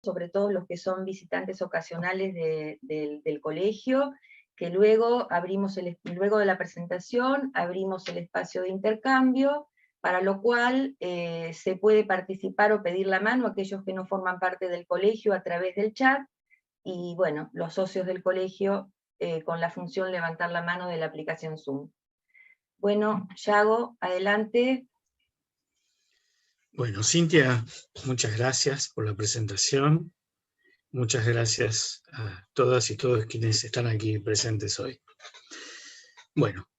sobre todo los que son visitantes ocasionales del colegio, que luego luego de la presentación abrimos el espacio de intercambio, para lo cual se puede participar o pedir la mano a aquellos que no forman parte del colegio a través del chat, y bueno, los socios del colegio con la función levantar la mano de la aplicación Zoom. Bueno, Yago, adelante. Bueno, Cintia, muchas gracias por la presentación. Muchas gracias a todas y todos quienes están aquí presentes hoy. Bueno,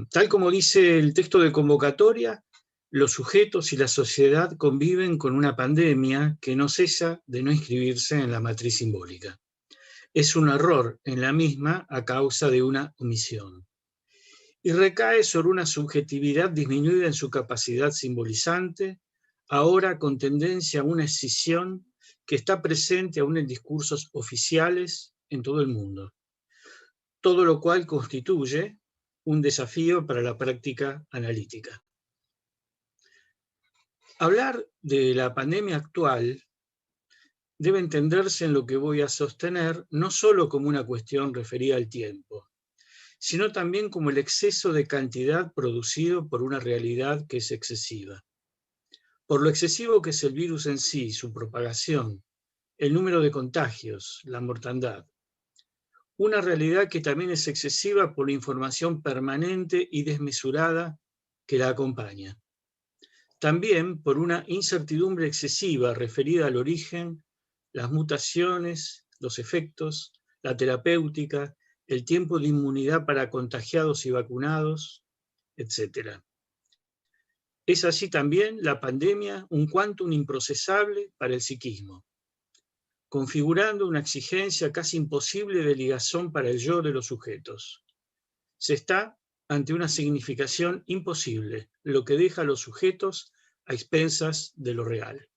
tal como dice el texto de convocatoria, los sujetos y la sociedad conviven con una pandemia que no cesa de no inscribirse en la matriz simbólica. Es un error en la misma a causa de una omisión. Y recae sobre una subjetividad disminuida en su capacidad simbolizante, ahora con tendencia a una escisión que está presente aún en discursos oficiales en todo el mundo. Todo lo cual constituye un desafío para la práctica analítica. Hablar de la pandemia actual debe entenderse en lo que voy a sostener no solo como una cuestión referida al tiempo, sino también como el exceso de cantidad producido por una realidad que es excesiva. Por lo excesivo que es el virus en sí, su propagación, el número de contagios, la mortandad. Una realidad que también es excesiva por la información permanente y desmesurada que la acompaña. También por una incertidumbre excesiva referida al origen, las mutaciones, los efectos, la terapéutica, el tiempo de inmunidad para contagiados y vacunados, etc. Es así también la pandemia un quantum improcesable para el psiquismo, configurando una exigencia casi imposible de ligazón para el yo de los sujetos. Se está ante una significación imposible, lo que deja a los sujetos a expensas de lo real.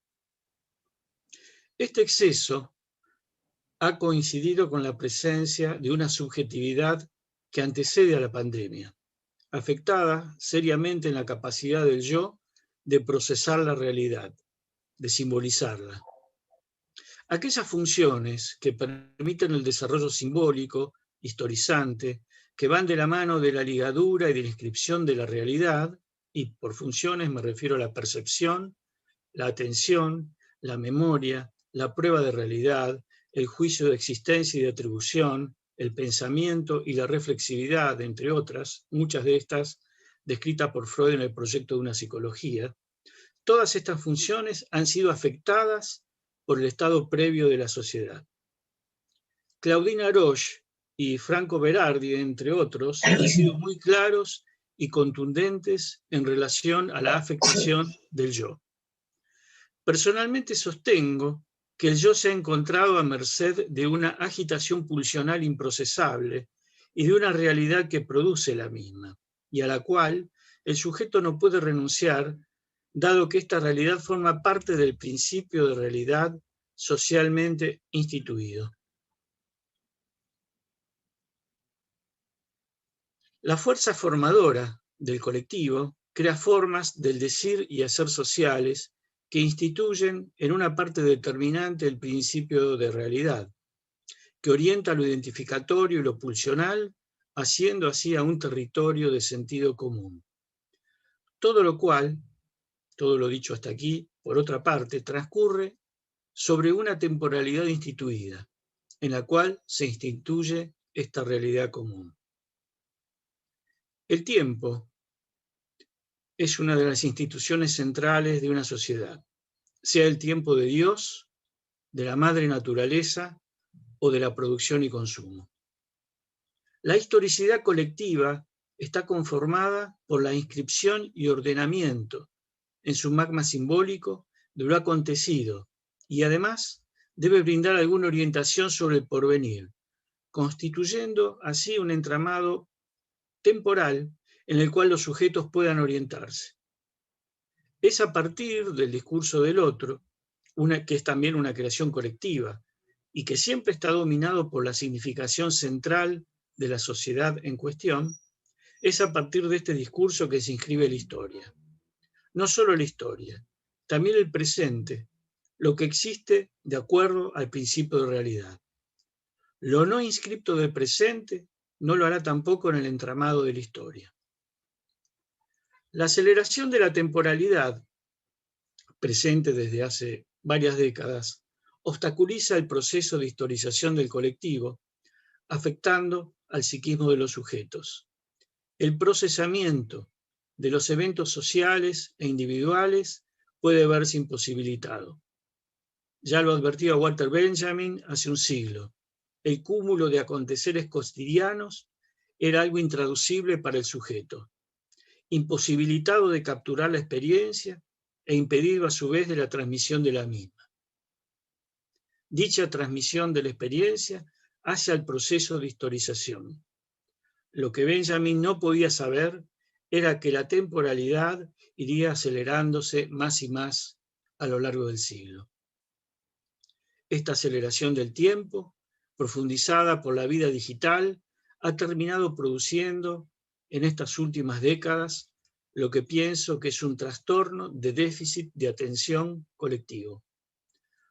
Este exceso ha coincidido con la presencia de una subjetividad que antecede a la pandemia, afectada seriamente en la capacidad del yo de procesar la realidad, de simbolizarla. Aquellas funciones que permiten el desarrollo simbólico, historizante, que van de la mano de la ligadura y de la inscripción de la realidad, y por funciones me refiero a la percepción, la atención, la memoria, la prueba de realidad, el juicio de existencia y de atribución, el pensamiento y la reflexividad, entre otras, muchas de estas descritas por Freud en el proyecto de una psicología. Todas estas funciones han sido afectadas por el estado previo de la sociedad. Claudine Roche y Franco Berardi, entre otros, han sido muy claros y contundentes en relación a la afectación del yo. Personalmente sostengo que el yo se ha encontrado a merced de una agitación pulsional improcesable y de una realidad que produce la misma, y a la cual el sujeto no puede renunciar, dado que esta realidad forma parte del principio de realidad socialmente instituido. La fuerza formadora del colectivo crea formas del decir y hacer sociales que instituyen en una parte determinante el principio de realidad, que orienta lo identificatorio y lo pulsional, haciendo así a un territorio de sentido común. Todo lo cual, todo lo dicho hasta aquí, por otra parte, transcurre sobre una temporalidad instituida, en la cual se instituye esta realidad común. El tiempo es una de las instituciones centrales de una sociedad, sea el tiempo de Dios, de la madre naturaleza o de la producción y consumo. La historicidad colectiva está conformada por la inscripción y ordenamiento en su magma simbólico de lo acontecido y además debe brindar alguna orientación sobre el porvenir, constituyendo así un entramado temporal en el cual los sujetos puedan orientarse. Es a partir del discurso del otro, que es también una creación colectiva, y que siempre está dominado por la significación central de la sociedad en cuestión, es a partir de este discurso que se inscribe la historia. No solo la historia, también el presente, lo que existe de acuerdo al principio de realidad. Lo no inscripto del presente no lo hará tampoco en el entramado de la historia. La aceleración de la temporalidad, presente desde hace varias décadas, obstaculiza el proceso de historización del colectivo, afectando al psiquismo de los sujetos. El procesamiento de los eventos sociales e individuales puede verse imposibilitado. Ya lo advertía Walter Benjamin hace un siglo. El cúmulo de aconteceres cotidianos era algo intraducible para el sujeto, imposibilitado de capturar la experiencia e impedido a su vez de la transmisión de la misma. Dicha transmisión de la experiencia hace al proceso de historización. Lo que Benjamin no podía saber era que la temporalidad iría acelerándose más y más a lo largo del siglo. Esta aceleración del tiempo, profundizada por la vida digital, ha terminado produciendo en estas últimas décadas lo que pienso que es un trastorno de déficit de atención colectivo,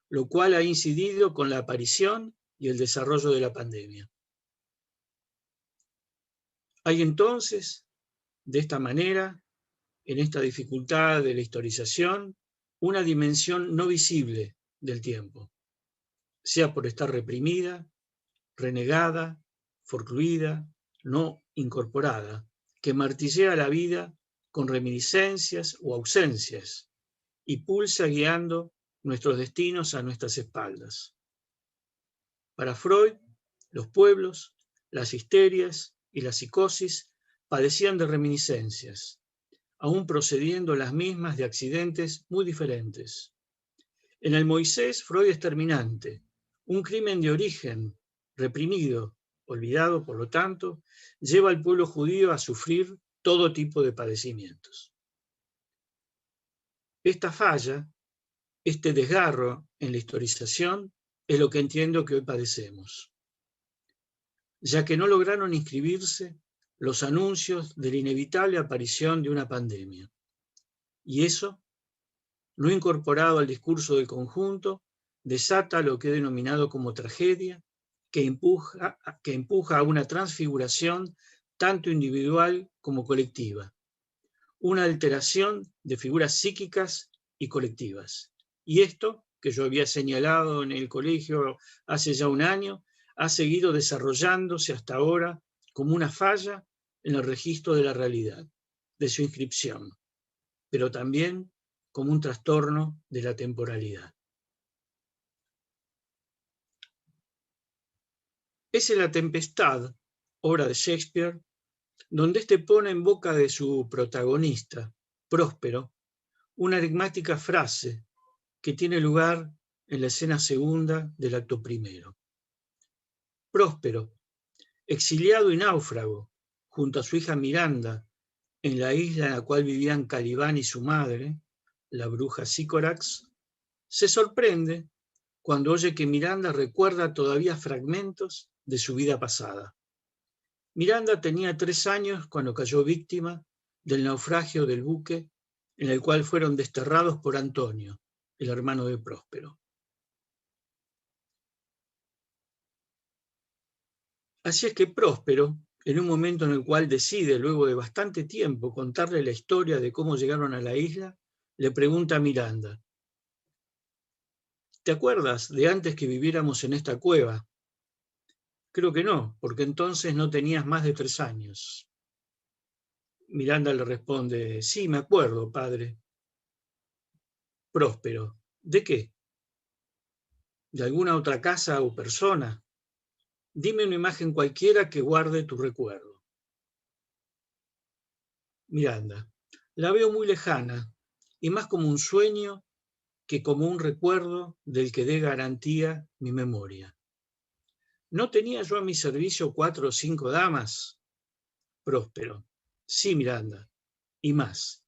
lo cual ha incidido con la aparición y el desarrollo de la pandemia. Hay entonces, de esta manera, en esta dificultad de la historización, una dimensión no visible del tiempo, sea por estar reprimida, renegada, forcluida, no incorporada, que martillea la vida con reminiscencias o ausencias y pulsa guiando nuestros destinos a nuestras espaldas. Para Freud, los pueblos, las histerias y la psicosis padecían de reminiscencias, aún procediendo las mismas de accidentes muy diferentes. En el Moisés, Freud es terminante, un crimen de origen reprimido, olvidado por lo tanto, lleva al pueblo judío a sufrir todo tipo de padecimientos. Esta falla, este desgarro en la historización, es lo que entiendo que hoy padecemos, ya que no lograron inscribirse los anuncios de la inevitable aparición de una pandemia. Y eso, no incorporado al discurso del conjunto, desata lo que he denominado como tragedia, que empuja a una transfiguración tanto individual como colectiva, una alteración de figuras psíquicas y colectivas. Y esto, que yo había señalado en el colegio hace ya un año, ha seguido desarrollándose hasta ahora como una falla en el registro de la realidad, de su inscripción, pero también como un trastorno de la temporalidad. Es en La Tempestad, obra de Shakespeare, donde éste pone en boca de su protagonista, Próspero, una enigmática frase que tiene lugar en la escena segunda del acto primero. Próspero, exiliado y náufrago, junto a su hija Miranda, en la isla en la cual vivían Calibán y su madre, la bruja Sícorax, se sorprende cuando oye que Miranda recuerda todavía fragmentos de su vida pasada. Miranda tenía 3 años cuando cayó víctima del naufragio del buque en el cual fueron desterrados por Antonio, el hermano de Próspero. Así es que Próspero, en un momento en el cual decide, luego de bastante tiempo, contarle la historia de cómo llegaron a la isla, le pregunta a Miranda: ¿te acuerdas de antes que viviéramos en esta cueva? Creo que no, porque entonces no tenías más de 3 años. Miranda le responde: sí, me acuerdo, padre. Próspero: ¿de qué? ¿De alguna otra casa o persona? Dime una imagen cualquiera que guarde tu recuerdo. Miranda: la veo muy lejana y más como un sueño que como un recuerdo del que dé garantía mi memoria. ¿No tenía yo a mi servicio 4 o 5 damas? Próspero: sí, Miranda, y más.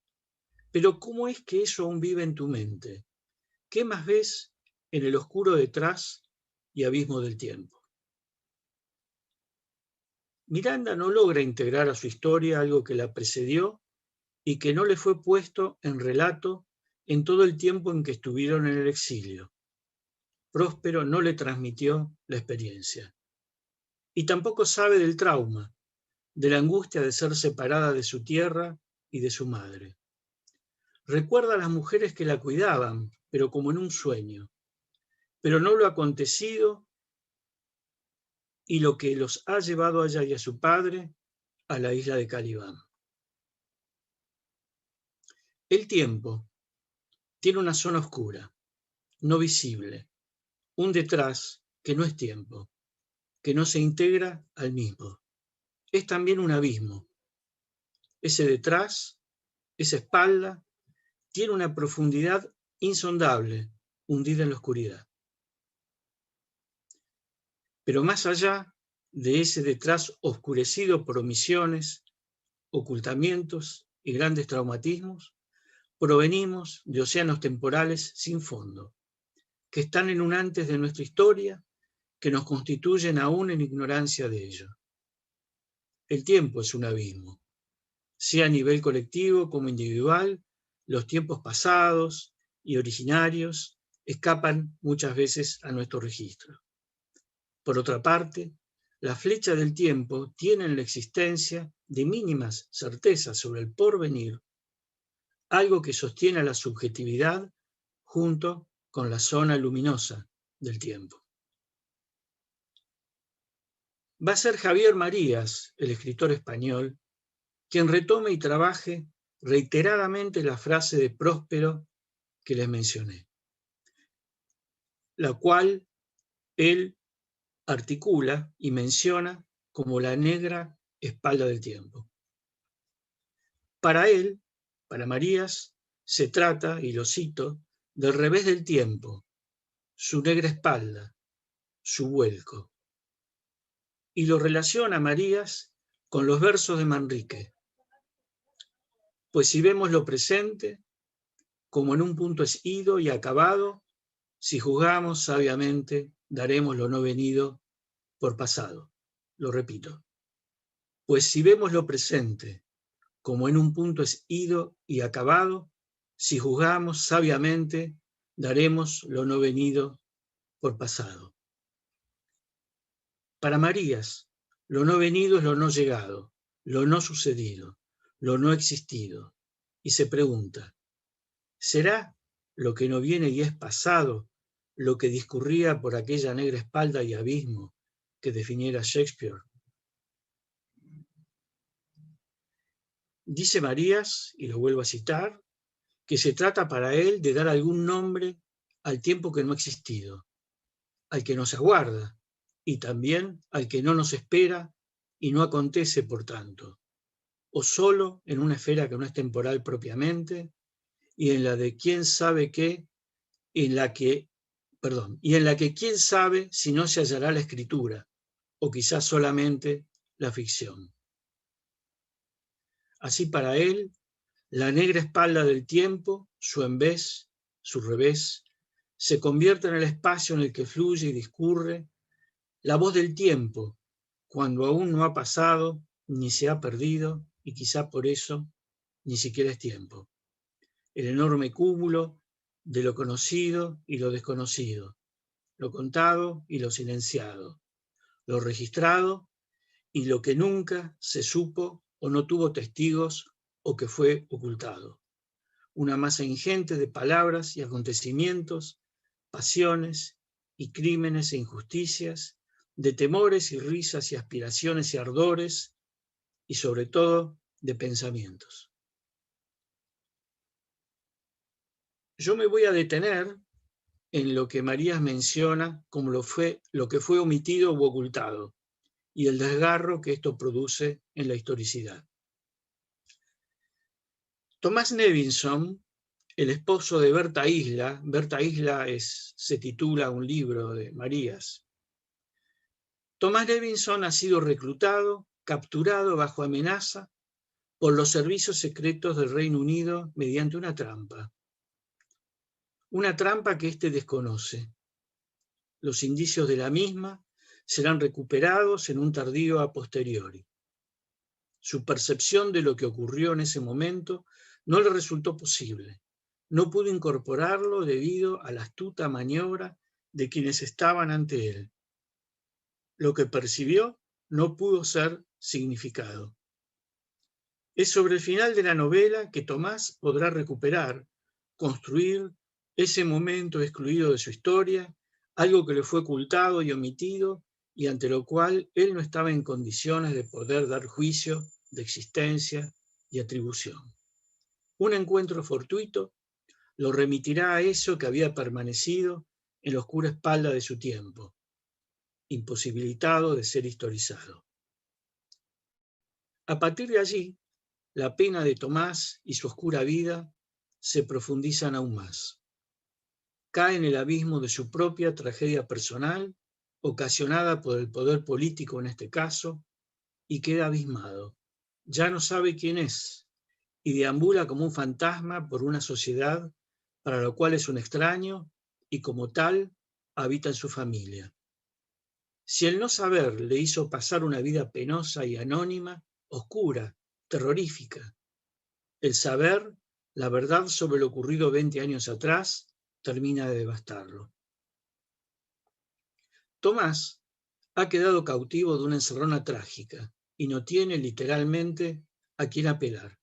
Pero ¿cómo es que eso aún vive en tu mente? ¿Qué más ves en el oscuro detrás y abismo del tiempo? Miranda no logra integrar a su historia algo que la precedió y que no le fue puesto en relato en todo el tiempo en que estuvieron en el exilio. Próspero no le transmitió la experiencia. Y tampoco sabe del trauma, de la angustia de ser separada de su tierra y de su madre. Recuerda a las mujeres que la cuidaban, pero como en un sueño, pero no lo acontecido y lo que los ha llevado a ella y a su padre a la isla de Calibán. El tiempo tiene una zona oscura, no visible, un detrás que no es tiempo, que no se integra al mismo. Es también un abismo. Ese detrás, esa espalda, tiene una profundidad insondable, hundida en la oscuridad. Pero más allá de ese detrás oscurecido por omisiones, ocultamientos y grandes traumatismos, provenimos de océanos temporales sin fondo, que están en un antes de nuestra historia, que nos constituyen aún en ignorancia de ello. El tiempo es un abismo, sea a nivel colectivo como individual, los tiempos pasados y originarios escapan muchas veces a nuestro registro. Por otra parte, la flecha del tiempo tiene en la existencia de mínimas certezas sobre el porvenir, algo que sostiene a la subjetividad junto con la zona luminosa del tiempo. Va a ser Javier Marías, el escritor español, quien retome y trabaje reiteradamente la frase de Próspero que les mencioné, la cual él articula y menciona como la negra espalda del tiempo. Para él, para Marías, se trata, y lo cito, del revés del tiempo, su negra espalda, su vuelco. Y lo relaciona Marías con los versos de Manrique. Pues si vemos lo presente, como en un punto es ido y acabado, si juzgamos sabiamente, daremos lo no venido por pasado. Lo repito. Pues si vemos lo presente, como en un punto es ido y acabado, si juzgamos sabiamente, daremos lo no venido por pasado. Para Marías, lo no venido es lo no llegado, lo no sucedido, lo no existido. Y se pregunta, ¿será lo que no viene y es pasado lo que discurría por aquella negra espalda y abismo que definiera Shakespeare? Dice Marías, y lo vuelvo a citar, que se trata para él de dar algún nombre al tiempo que no ha existido, al que nos aguarda y también al que no nos espera y no acontece por tanto, o solo en una esfera que no es temporal propiamente y en la de quién sabe qué, y en la que quién sabe si no se hallará la escritura o quizás solamente la ficción. Así para él, la negra espalda del tiempo, su envés, su revés, se convierte en el espacio en el que fluye y discurre la voz del tiempo, cuando aún no ha pasado ni se ha perdido, y quizá por eso ni siquiera es tiempo. El enorme cúmulo de lo conocido y lo desconocido, lo contado y lo silenciado, lo registrado y lo que nunca se supo o no tuvo testigos o que fue ocultado. Una masa ingente de palabras y acontecimientos, pasiones y crímenes e injusticias, de temores y risas y aspiraciones y ardores, y sobre todo de pensamientos. Yo me voy a detener en lo que Marías menciona como lo que fue omitido u ocultado, y el desgarro que esto produce en la historicidad. Tomás Nevinson, el esposo de Berta Isla se titula un libro de Marías. Tomás Nevinson ha sido reclutado, capturado bajo amenaza por los servicios secretos del Reino Unido mediante una trampa. Una trampa que éste desconoce. Los indicios de la misma serán recuperados en un tardío a posteriori. Su percepción de lo que ocurrió en ese momento no le resultó posible, no pudo incorporarlo debido a la astuta maniobra de quienes estaban ante él. Lo que percibió no pudo ser significado. Es sobre el final de la novela que Tomás podrá recuperar, construir ese momento excluido de su historia, algo que le fue ocultado y omitido, y ante lo cual él no estaba en condiciones de poder dar juicio de existencia y atribución. Un encuentro fortuito lo remitirá a eso que había permanecido en la oscura espalda de su tiempo, imposibilitado de ser historizado. A partir de allí, la pena de Tomás y su oscura vida se profundizan aún más. Cae en el abismo de su propia tragedia personal, ocasionada por el poder político en este caso, y queda abismado. Ya no sabe quién es, y deambula como un fantasma por una sociedad para la cual es un extraño, y como tal habita en su familia. Si el no saber le hizo pasar una vida penosa y anónima, oscura, terrorífica, el saber, la verdad sobre lo ocurrido 20 años atrás, termina de devastarlo. Tomás ha quedado cautivo de una encerrona trágica y no tiene literalmente a quién apelar.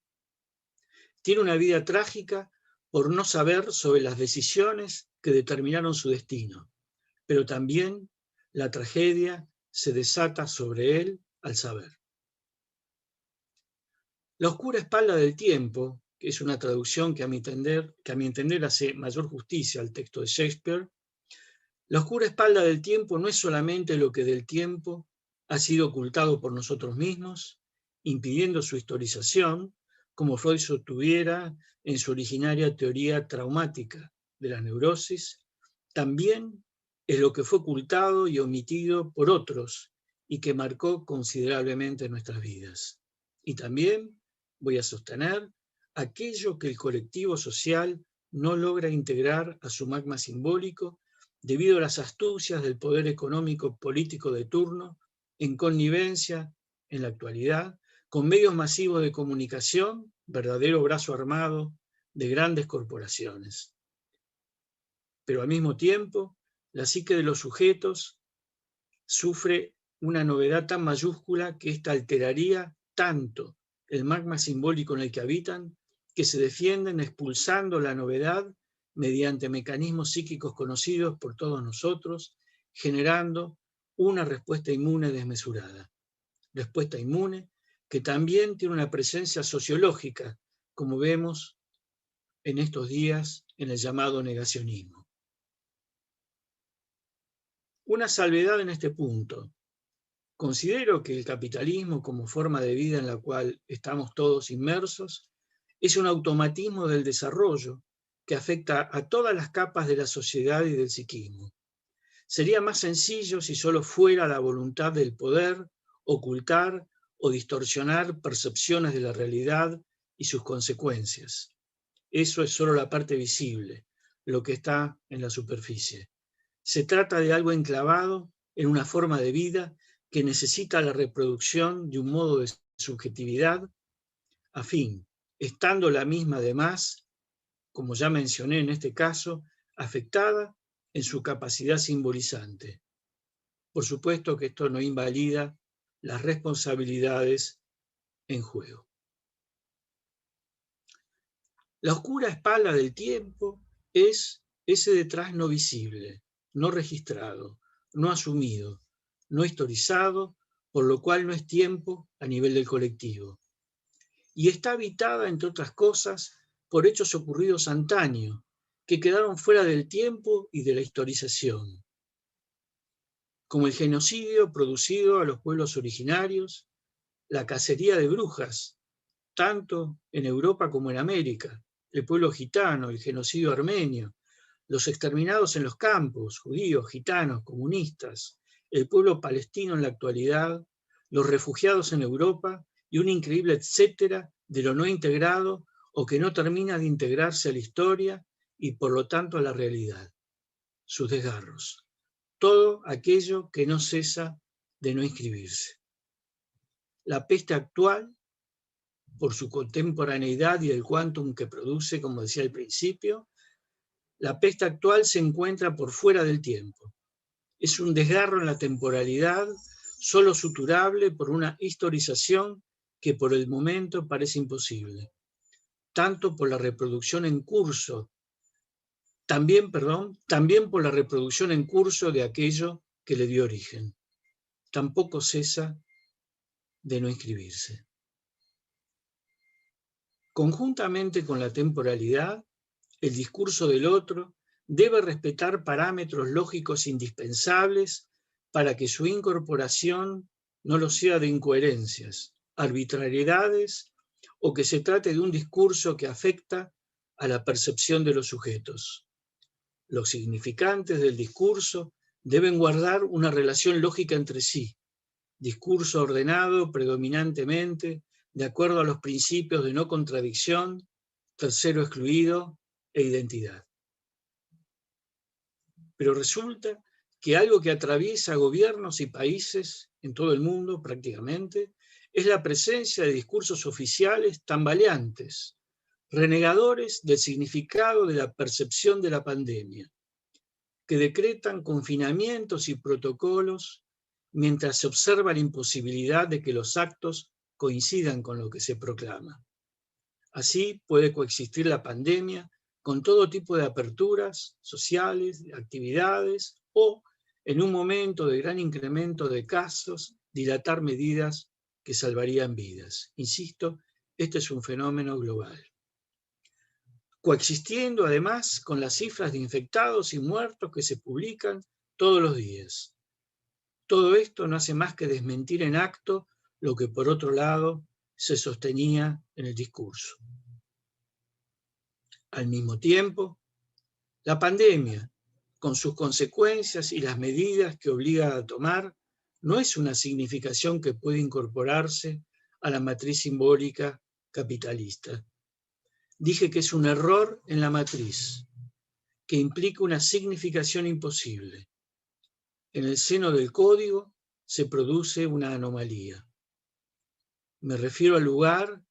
Tiene una vida trágica por no saber sobre las decisiones que determinaron su destino, pero también la tragedia se desata sobre él al saber. La oscura espalda del tiempo, que es una traducción que a mi entender hace mayor justicia al texto de Shakespeare, la oscura espalda del tiempo no es solamente lo que del tiempo ha sido ocultado por nosotros mismos, impidiendo su historización, como Freud sostuviera en su originaria teoría traumática de la neurosis, también es lo que fue ocultado y omitido por otros y que marcó considerablemente nuestras vidas. Y también, voy a sostener, aquello que el colectivo social no logra integrar a su magma simbólico debido a las astucias del poder económico político de turno, en connivencia, en la actualidad, con medios masivos de comunicación, verdadero brazo armado de grandes corporaciones. Pero al mismo tiempo, la psique de los sujetos sufre una novedad tan mayúscula que ésta alteraría tanto el magma simbólico en el que habitan, que se defienden expulsando la novedad mediante mecanismos psíquicos conocidos por todos nosotros, generando una respuesta inmune desmesurada. Respuesta inmune que también tiene una presencia sociológica, como vemos en estos días en el llamado negacionismo. Una salvedad en este punto. Considero que el capitalismo como forma de vida en la cual estamos todos inmersos es un automatismo del desarrollo que afecta a todas las capas de la sociedad y del psiquismo. Sería más sencillo si solo fuera la voluntad del poder ocultar o distorsionar percepciones de la realidad y sus consecuencias. Eso es solo la parte visible, lo que está en la superficie. Se trata de algo enclavado en una forma de vida que necesita la reproducción de un modo de subjetividad a fin, estando la misma además, como ya mencioné en este caso, afectada en su capacidad simbolizante. Por supuesto que esto no invalida las responsabilidades en juego. La oscura espalda del tiempo es ese detrás no visible, no registrado, no asumido, no historizado, por lo cual no es tiempo a nivel del colectivo. Y está habitada, entre otras cosas, por hechos ocurridos antaño, que quedaron fuera del tiempo y de la historización, como el genocidio producido a los pueblos originarios, la cacería de brujas, tanto en Europa como en América, el pueblo gitano, el genocidio armenio, los exterminados en los campos, judíos, gitanos, comunistas, el pueblo palestino en la actualidad, los refugiados en Europa y un increíble etcétera de lo no integrado o que no termina de integrarse a la historia y por lo tanto a la realidad, sus desgarros. Todo aquello que no cesa de no inscribirse. La peste actual por su contemporaneidad y el quantum que produce, como decía al principio, la peste actual se encuentra por fuera del tiempo. Es un desgarro en la temporalidad, solo suturable por una historización que por el momento parece imposible, tanto por la reproducción en curso, también por la reproducción en curso de aquello que le dio origen. Tampoco cesa de no inscribirse. Conjuntamente con la temporalidad, el discurso del otro debe respetar parámetros lógicos indispensables para que su incorporación no lo sea de incoherencias, arbitrariedades o que se trate de un discurso que afecta a la percepción de los sujetos. Los significantes del discurso deben guardar una relación lógica entre sí, discurso ordenado predominantemente de acuerdo a los principios de no contradicción, tercero excluido e identidad. Pero resulta que algo que atraviesa gobiernos y países en todo el mundo prácticamente es la presencia de discursos oficiales tambaleantes, renegadores del significado de la percepción de la pandemia, que decretan confinamientos y protocolos mientras se observa la imposibilidad de que los actos coincidan con lo que se proclama. Así puede coexistir la pandemia con todo tipo de aperturas sociales, de actividades, o, en un momento de gran incremento de casos, dilatar medidas que salvarían vidas. Insisto, este es un fenómeno global. Coexistiendo además con las cifras de infectados y muertos que se publican todos los días. Todo esto no hace más que desmentir en acto lo que por otro lado se sostenía en el discurso. Al mismo tiempo, la pandemia, con sus consecuencias y las medidas que obliga a tomar, no es una significación que puede incorporarse a la matriz simbólica capitalista. Dije que es un error en la matriz, que implica una significación imposible. En el seno del código se produce una anomalía. Me refiero al lugar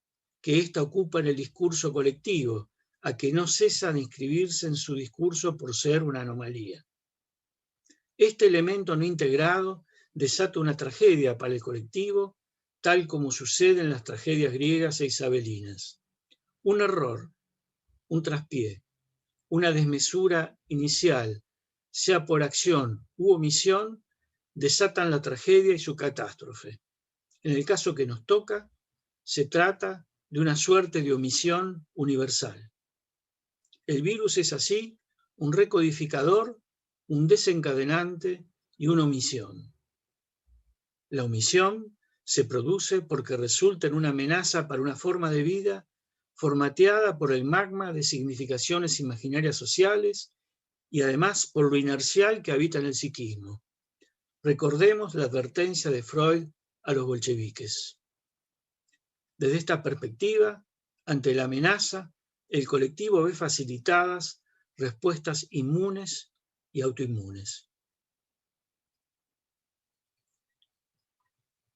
que ésta ocupa en el discurso colectivo, a que no cesa de inscribirse en su discurso por ser una anomalía. Este elemento no integrado desata una tragedia para el colectivo, tal como sucede en las tragedias griegas e isabelinas. Un error, un traspié, una desmesura inicial, sea por acción u omisión, desatan la tragedia y su catástrofe. En el caso que nos toca, se trata de una suerte de omisión universal. El virus es así un recodificador, un desencadenante y una omisión. La omisión se produce porque resulta en una amenaza para una forma de vida formateada por el magma de significaciones imaginarias sociales y además por lo inercial que habita en el psiquismo. Recordemos la advertencia de Freud a los bolcheviques. Desde esta perspectiva, ante la amenaza, el colectivo ve facilitadas respuestas inmunes y autoinmunes.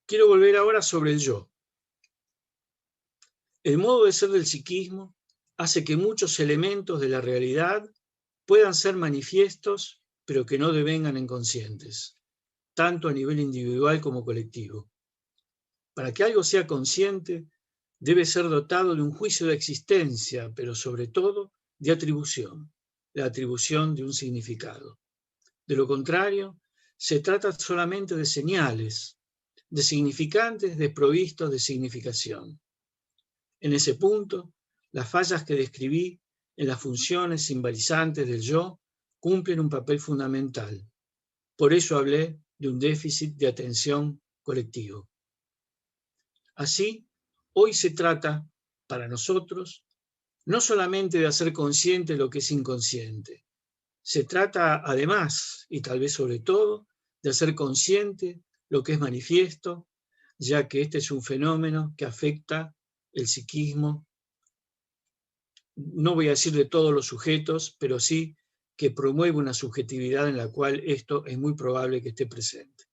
Quiero volver ahora sobre el yo. El modo de ser del psiquismo hace que muchos elementos de la realidad puedan ser manifiestos, pero que no devengan inconscientes, tanto a nivel individual como colectivo. Para que algo sea consciente, debe ser dotado de un juicio de existencia, pero sobre todo de atribución, la atribución de un significado. De lo contrario, se trata solamente de señales, de significantes desprovistos de significación. En ese punto, las fallas que describí en las funciones simbolizantes del yo cumplen un papel fundamental. Por eso hablé de un déficit de atención colectivo. Así, hoy se trata, para nosotros, no solamente de hacer consciente lo que es inconsciente. Se trata, además, y tal vez sobre todo, de hacer consciente lo que es manifiesto, ya que este es un fenómeno que afecta el psiquismo, no voy a decir de todos los sujetos, pero sí que promueve una subjetividad en la cual esto es muy probable que esté presente.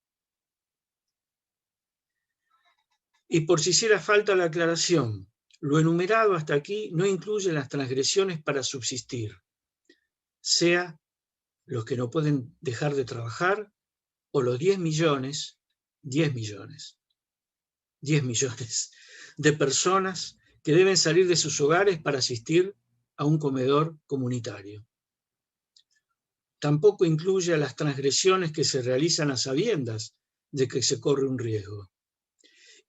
Y por si hiciera falta la aclaración, Lo enumerado hasta aquí no incluye las transgresiones para subsistir, sea los que no pueden dejar de trabajar o los 10 millones de personas que deben salir de sus hogares para asistir a un comedor comunitario. Tampoco incluye a las transgresiones que se realizan a sabiendas de que se corre un riesgo.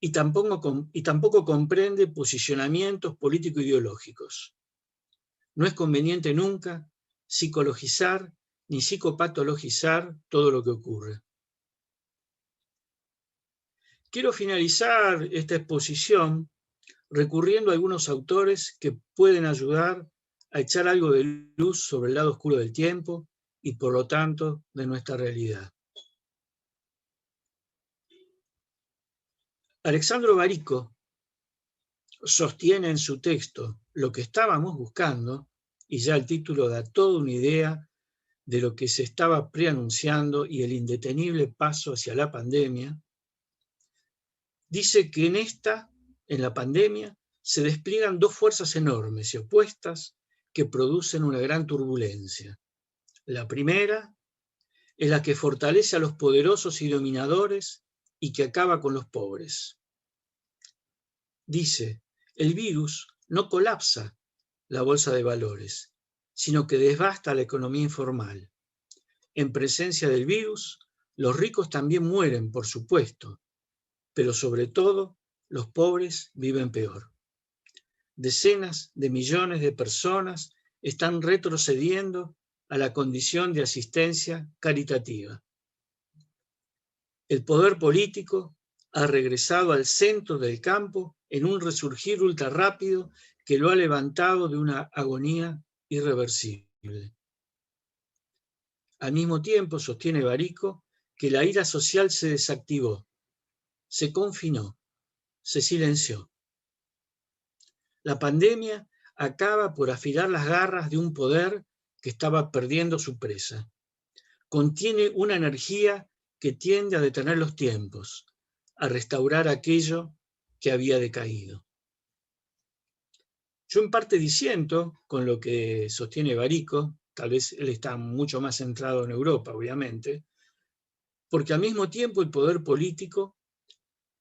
Y tampoco comprende posicionamientos político-ideológicos. No es conveniente nunca psicologizar ni psicopatologizar todo lo que ocurre. Quiero finalizar esta exposición recurriendo a algunos autores que pueden ayudar a echar algo de luz sobre el lado oscuro del tiempo y por lo tanto de nuestra realidad. Alexandro Barico sostiene en su texto Lo que estábamos buscando, y ya el título da toda una idea de lo que se estaba preanunciando y el indetenible paso hacia la pandemia. Dice que en la pandemia, se despliegan dos fuerzas enormes y opuestas que producen una gran turbulencia. La primera es la que fortalece a los poderosos y dominadores y que acaba con los pobres. Dice, el virus no colapsa la bolsa de valores, sino que devasta la economía informal. En presencia del virus, los ricos también mueren, por supuesto, pero sobre todo los pobres viven peor. Decenas de millones de personas están retrocediendo a la condición de asistencia caritativa. El poder político ha regresado al centro del campo en un resurgir ultra rápido que lo ha levantado de una agonía irreversible. Al mismo tiempo, sostiene Barico, que la ira social se desactivó, se confinó, se silenció. La pandemia acaba por afilar las garras de un poder que estaba perdiendo su presa. Contiene una energía que tiende a detener los tiempos, a restaurar aquello que había decaído. Yo en parte disiento con lo que sostiene Barico, tal vez él está mucho más centrado en Europa, obviamente, porque al mismo tiempo el poder político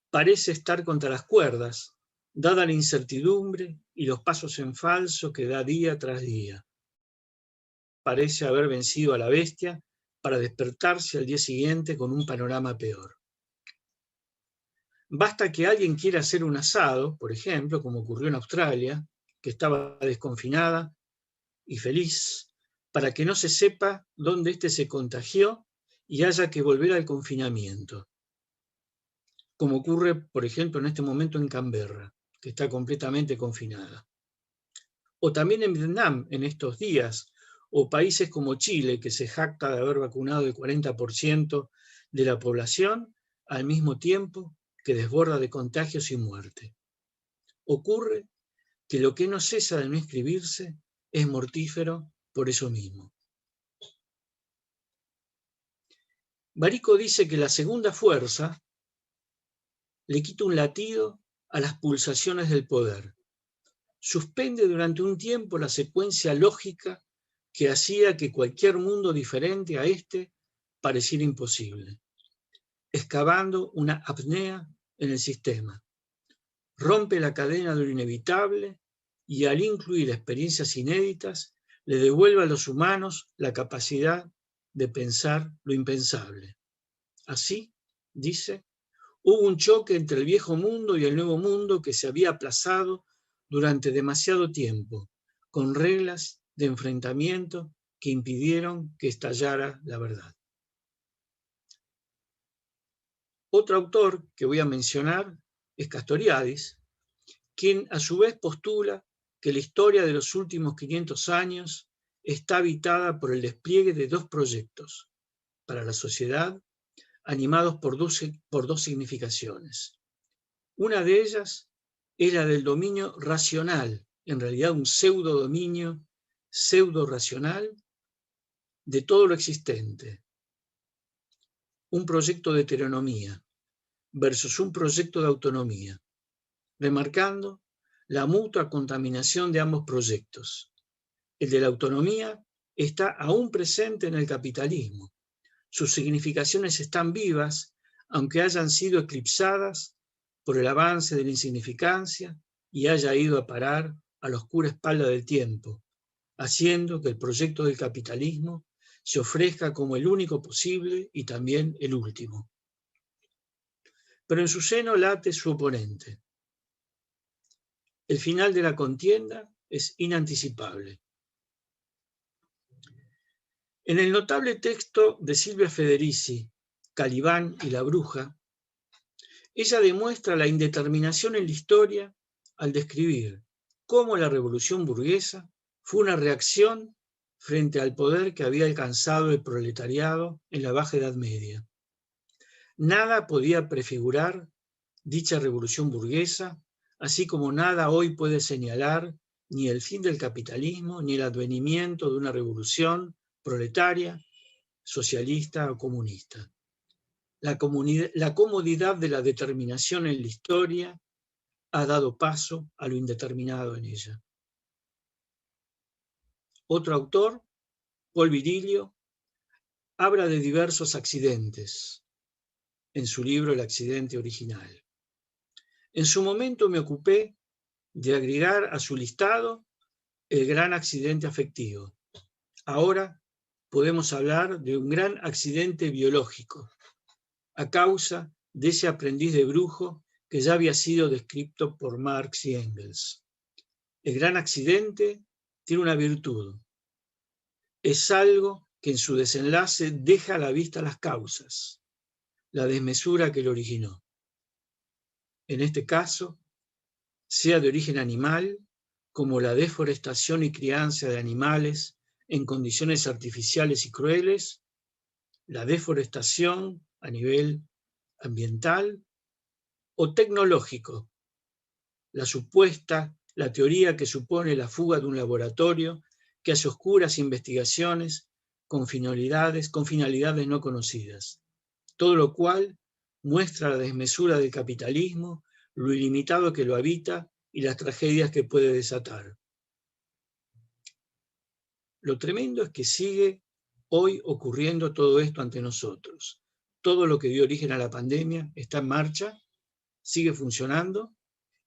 parece estar contra las cuerdas, dada la incertidumbre y los pasos en falso que da día tras día. Parece haber vencido a la bestia para despertarse al día siguiente con un panorama peor. Basta que alguien quiera hacer un asado, por ejemplo, como ocurrió en Australia, que estaba desconfinada y feliz, para que no se sepa dónde éste se contagió y haya que volver al confinamiento. Como ocurre, por ejemplo, en este momento en Canberra, que está completamente confinada. O también en Vietnam, en estos días, o países como Chile, que se jacta de haber vacunado el 40% de la población, al mismo tiempo que desborda de contagios y muerte. Ocurre que lo que no cesa de no escribirse es mortífero por eso mismo. Barico dice que la segunda fuerza le quita un latido a las pulsaciones del poder. Suspende durante un tiempo la secuencia lógica que hacía que cualquier mundo diferente a este pareciera imposible, excavando una apnea en el sistema. Rompe la cadena de lo inevitable y al incluir experiencias inéditas, le devuelve a los humanos la capacidad de pensar lo impensable. Así, dice, hubo un choque entre el viejo mundo y el nuevo mundo que se había aplazado durante demasiado tiempo, con reglas de enfrentamiento que impidieron que estallara la verdad. Otro autor que voy a mencionar es Castoriadis, quien a su vez postula que la historia de los últimos 500 años está habitada por el despliegue de dos proyectos para la sociedad, animados por dos significaciones. Una de ellas es la del dominio racional, en realidad un pseudo-dominio, pseudo-racional, de todo lo existente. Un proyecto de heteronomía versus un proyecto de autonomía, remarcando la mutua contaminación de ambos proyectos. El de la autonomía está aún presente en el capitalismo. Sus significaciones están vivas, aunque hayan sido eclipsadas por el avance de la insignificancia y haya ido a parar a la oscura espalda del tiempo, haciendo que el proyecto del capitalismo se ofrezca como el único posible y también el último. Pero en su seno late su oponente. El final de la contienda es inanticipable. En el notable texto de Silvia Federici, Calibán y la bruja, ella demuestra la indeterminación en la historia al describir cómo la revolución burguesa fue una reacción frente al poder que había alcanzado el proletariado en la Baja Edad Media. Nada podía prefigurar dicha revolución burguesa, así como nada hoy puede señalar ni el fin del capitalismo ni el advenimiento de una revolución proletaria, socialista o comunista. La comodidad de la determinación en la historia ha dado paso a lo indeterminado en ella. Otro autor, Paul Virilio, habla de diversos accidentes en su libro El accidente original. En su momento me ocupé de agregar a su listado el gran accidente afectivo. Ahora podemos hablar de un gran accidente biológico, a causa de ese aprendiz de brujo que ya había sido descrito por Marx y Engels. El gran accidente tiene una virtud. Es algo que en su desenlace deja a la vista las causas, la desmesura que lo originó. En este caso, sea de origen animal, como la deforestación y crianza de animales en condiciones artificiales y crueles, la deforestación a nivel ambiental o tecnológico, la teoría que supone la fuga de un laboratorio que hace oscuras investigaciones con finalidades no conocidas. Todo lo cual muestra la desmesura del capitalismo, lo ilimitado que lo habita y las tragedias que puede desatar. Lo tremendo es que sigue hoy ocurriendo todo esto ante nosotros. Todo lo que dio origen a la pandemia está en marcha, sigue funcionando,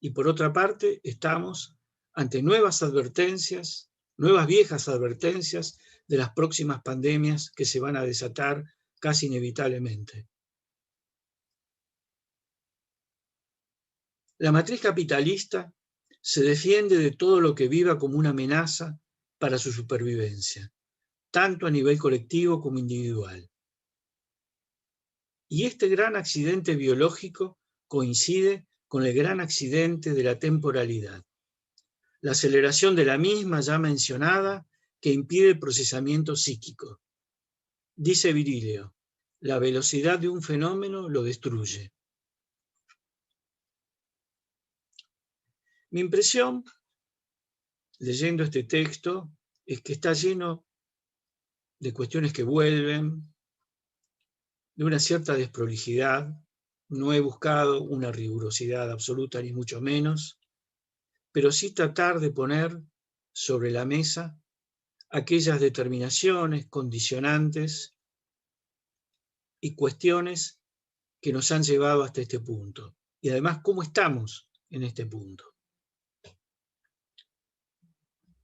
y por otra parte estamos ante nuevas advertencias, nuevas viejas advertencias de las próximas pandemias que se van a desatar casi inevitablemente. La matriz capitalista se defiende de todo lo que viva como una amenaza para su supervivencia, tanto a nivel colectivo como individual. Y este gran accidente biológico coincide con el gran accidente de la temporalidad. La aceleración de la misma ya mencionada que impide el procesamiento psíquico. Dice Virilio, la velocidad de un fenómeno lo destruye. Mi impresión, leyendo este texto, es que está lleno de cuestiones que vuelven, de una cierta desprolijidad. No he buscado una rigurosidad absoluta, ni mucho menos, pero sí tratar de poner sobre la mesa aquellas determinaciones, condicionantes y cuestiones que nos han llevado hasta este punto. Y además, cómo estamos en este punto.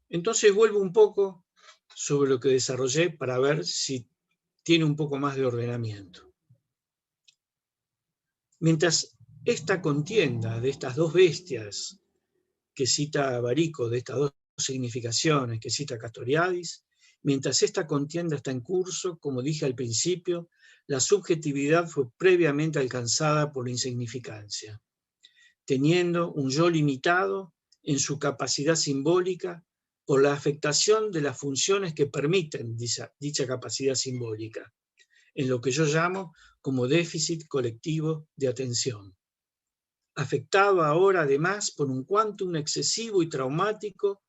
Entonces vuelvo un poco sobre lo que desarrollé para ver si tiene un poco más de ordenamiento. Mientras esta contienda de estas dos bestias que cita Barico, de estas dos significaciones que cita Castoriadis, mientras esta contienda está en curso, como dije al principio, la subjetividad fue previamente alcanzada por la insignificancia, teniendo un yo limitado en su capacidad simbólica por la afectación de las funciones que permiten dicha capacidad simbólica, en lo que yo llamo como déficit colectivo de atención. Afectado ahora además por un quantum excesivo y traumático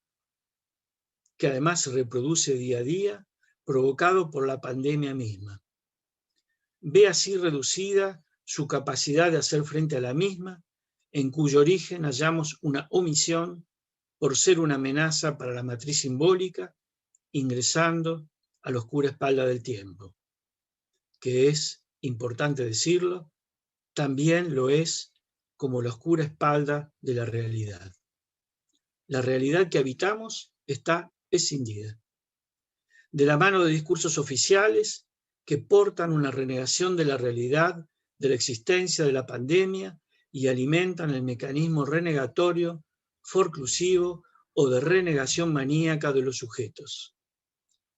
que además se reproduce día a día, provocado por la pandemia misma. Ve así reducida su capacidad de hacer frente a la misma en cuyo origen hallamos una omisión por ser una amenaza para la matriz simbólica, ingresando a la oscura espalda del tiempo, que es, importante decirlo, también lo es como la oscura espalda de la realidad. La realidad que habitamos está escindida. De la mano de discursos oficiales que portan una renegación de la realidad, de la existencia de la pandemia y alimentan el mecanismo renegatorio, forclusivo o de renegación maníaca de los sujetos.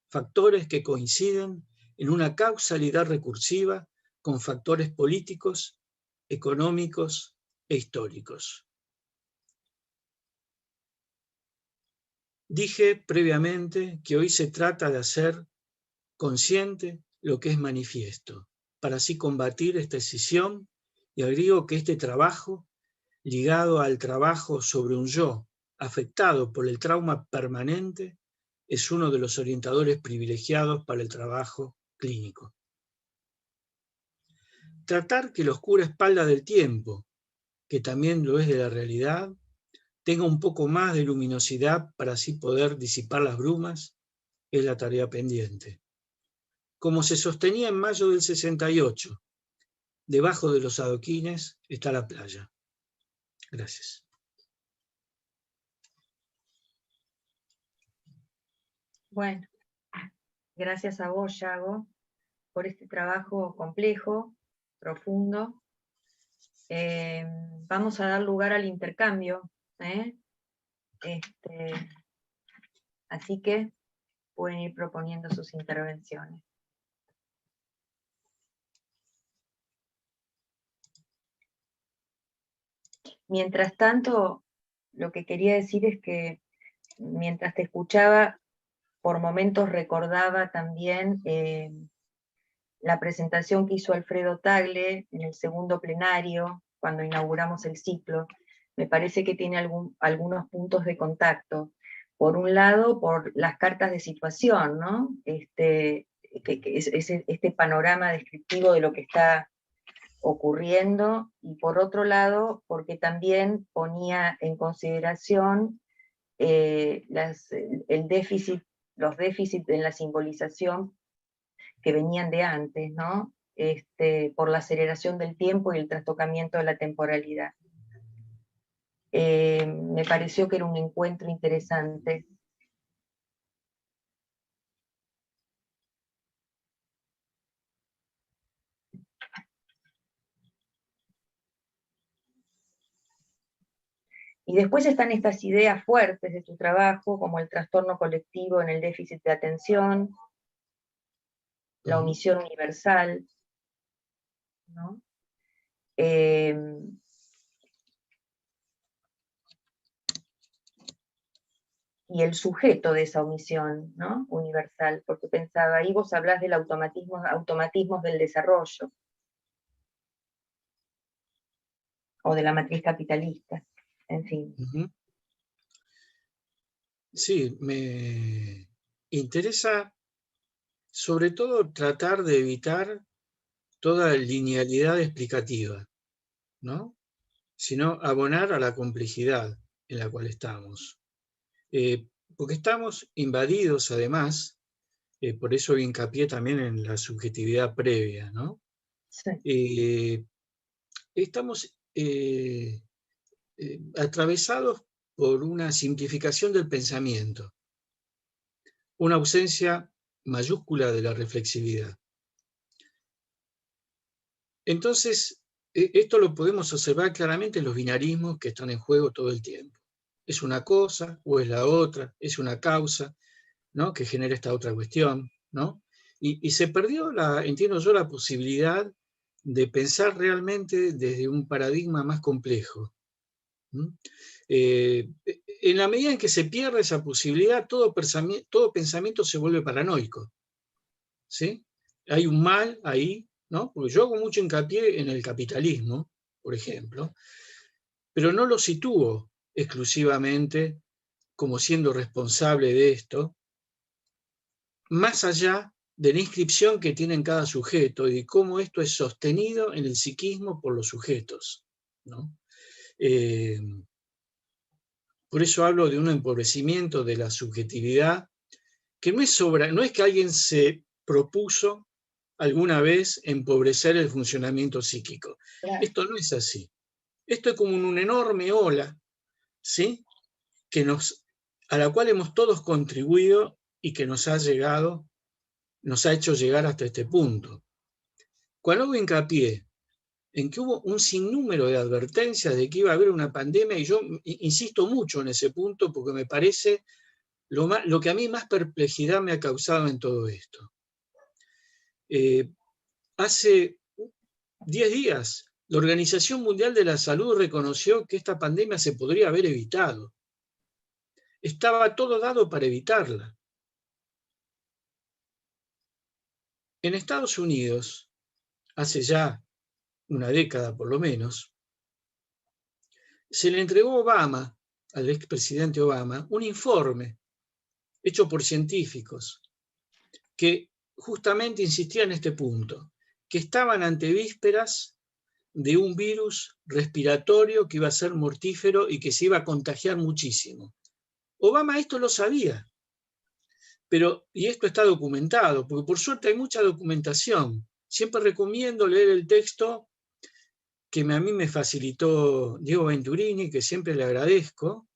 Factores que coinciden en una causalidad recursiva con factores políticos, económicos e históricos. Dije previamente que hoy se trata de hacer consciente lo que es manifiesto, para así combatir esta escisión, y agrego que este trabajo, ligado al trabajo sobre un yo afectado por el trauma permanente, es uno de los orientadores privilegiados para el trabajo clínico. Tratar que la oscura espalda del tiempo, que también lo es de la realidad, tenga un poco más de luminosidad para así poder disipar las brumas, es la tarea pendiente. Como se sostenía en mayo del 68, debajo de los adoquines está la playa. Gracias. Bueno, gracias a vos, Yago, por este trabajo complejo, profundo. Vamos a dar lugar al intercambio, así que pueden ir proponiendo sus intervenciones. Mientras tanto, lo que quería decir es que mientras te escuchaba, por momentos recordaba también la presentación que hizo Alfredo Tagle en el segundo plenario, cuando inauguramos el ciclo. Me parece que tiene algunos puntos de contacto. Por un lado, por las cartas de situación, ¿no? Este panorama descriptivo de lo que está ocurriendo, y por otro lado, porque también ponía en consideración los déficits en la simbolización que venían de antes, ¿no? Por la aceleración del tiempo y el trastocamiento de la temporalidad. Me pareció que era un encuentro interesante. Y después están estas ideas fuertes de tu trabajo, como el trastorno colectivo en el déficit de atención, la omisión universal, ¿no? Y el sujeto de esa omisión, ¿no? Universal, porque pensaba, ahí vos hablás del automatismos del desarrollo, o de la matriz capitalista, en fin. Sí, me interesa sobre todo tratar de evitar toda linealidad explicativa, ¿no? Sino abonar a la complejidad en la cual estamos. Porque estamos invadidos, además, por eso hincapié también en la subjetividad previa, ¿no? Sí. Estamos atravesados por una simplificación del pensamiento, una ausencia mayúscula de la reflexividad. Entonces, esto lo podemos observar claramente en los binarismos que están en juego todo el tiempo. ¿Es una cosa o es la otra? ¿Es una causa, ¿no?, que genera esta otra cuestión, ¿no? Y se perdió, entiendo yo, la posibilidad de pensar realmente desde un paradigma más complejo. En la medida en que se pierde esa posibilidad, todo pensamiento se vuelve paranoico, ¿sí? Hay un mal ahí, ¿no? Porque yo hago mucho hincapié en el capitalismo, por ejemplo, pero no lo sitúo exclusivamente como siendo responsable de esto, más allá de la inscripción que tiene en cada sujeto y de cómo esto es sostenido en el psiquismo por los sujetos, ¿no? Por eso hablo de un empobrecimiento de la subjetividad, que no es que alguien se propuso alguna vez empobrecer el funcionamiento psíquico. Claro. Esto no es así. Esto es como una enorme ola, ¿sí? A la cual hemos todos contribuido y que nos ha hecho llegar hasta este punto. Cuando hago hincapié en que hubo un sinnúmero de advertencias de que iba a haber una pandemia, y yo insisto mucho en ese punto porque me parece lo que a mí más perplejidad me ha causado en todo esto. Hace 10 días, la Organización Mundial de la Salud reconoció que esta pandemia se podría haber evitado. Estaba todo dado para evitarla. En Estados Unidos, hace ya una década por lo menos, se le entregó a Obama, al expresidente Obama, un informe hecho por científicos que justamente insistían en este punto, que estaban ante vísperas de un virus respiratorio que iba a ser mortífero y que se iba a contagiar muchísimo. Obama esto lo sabía, y esto está documentado, porque por suerte hay mucha documentación. Siempre recomiendo leer el texto que a mí me facilitó Diego Venturini, que siempre le agradezco.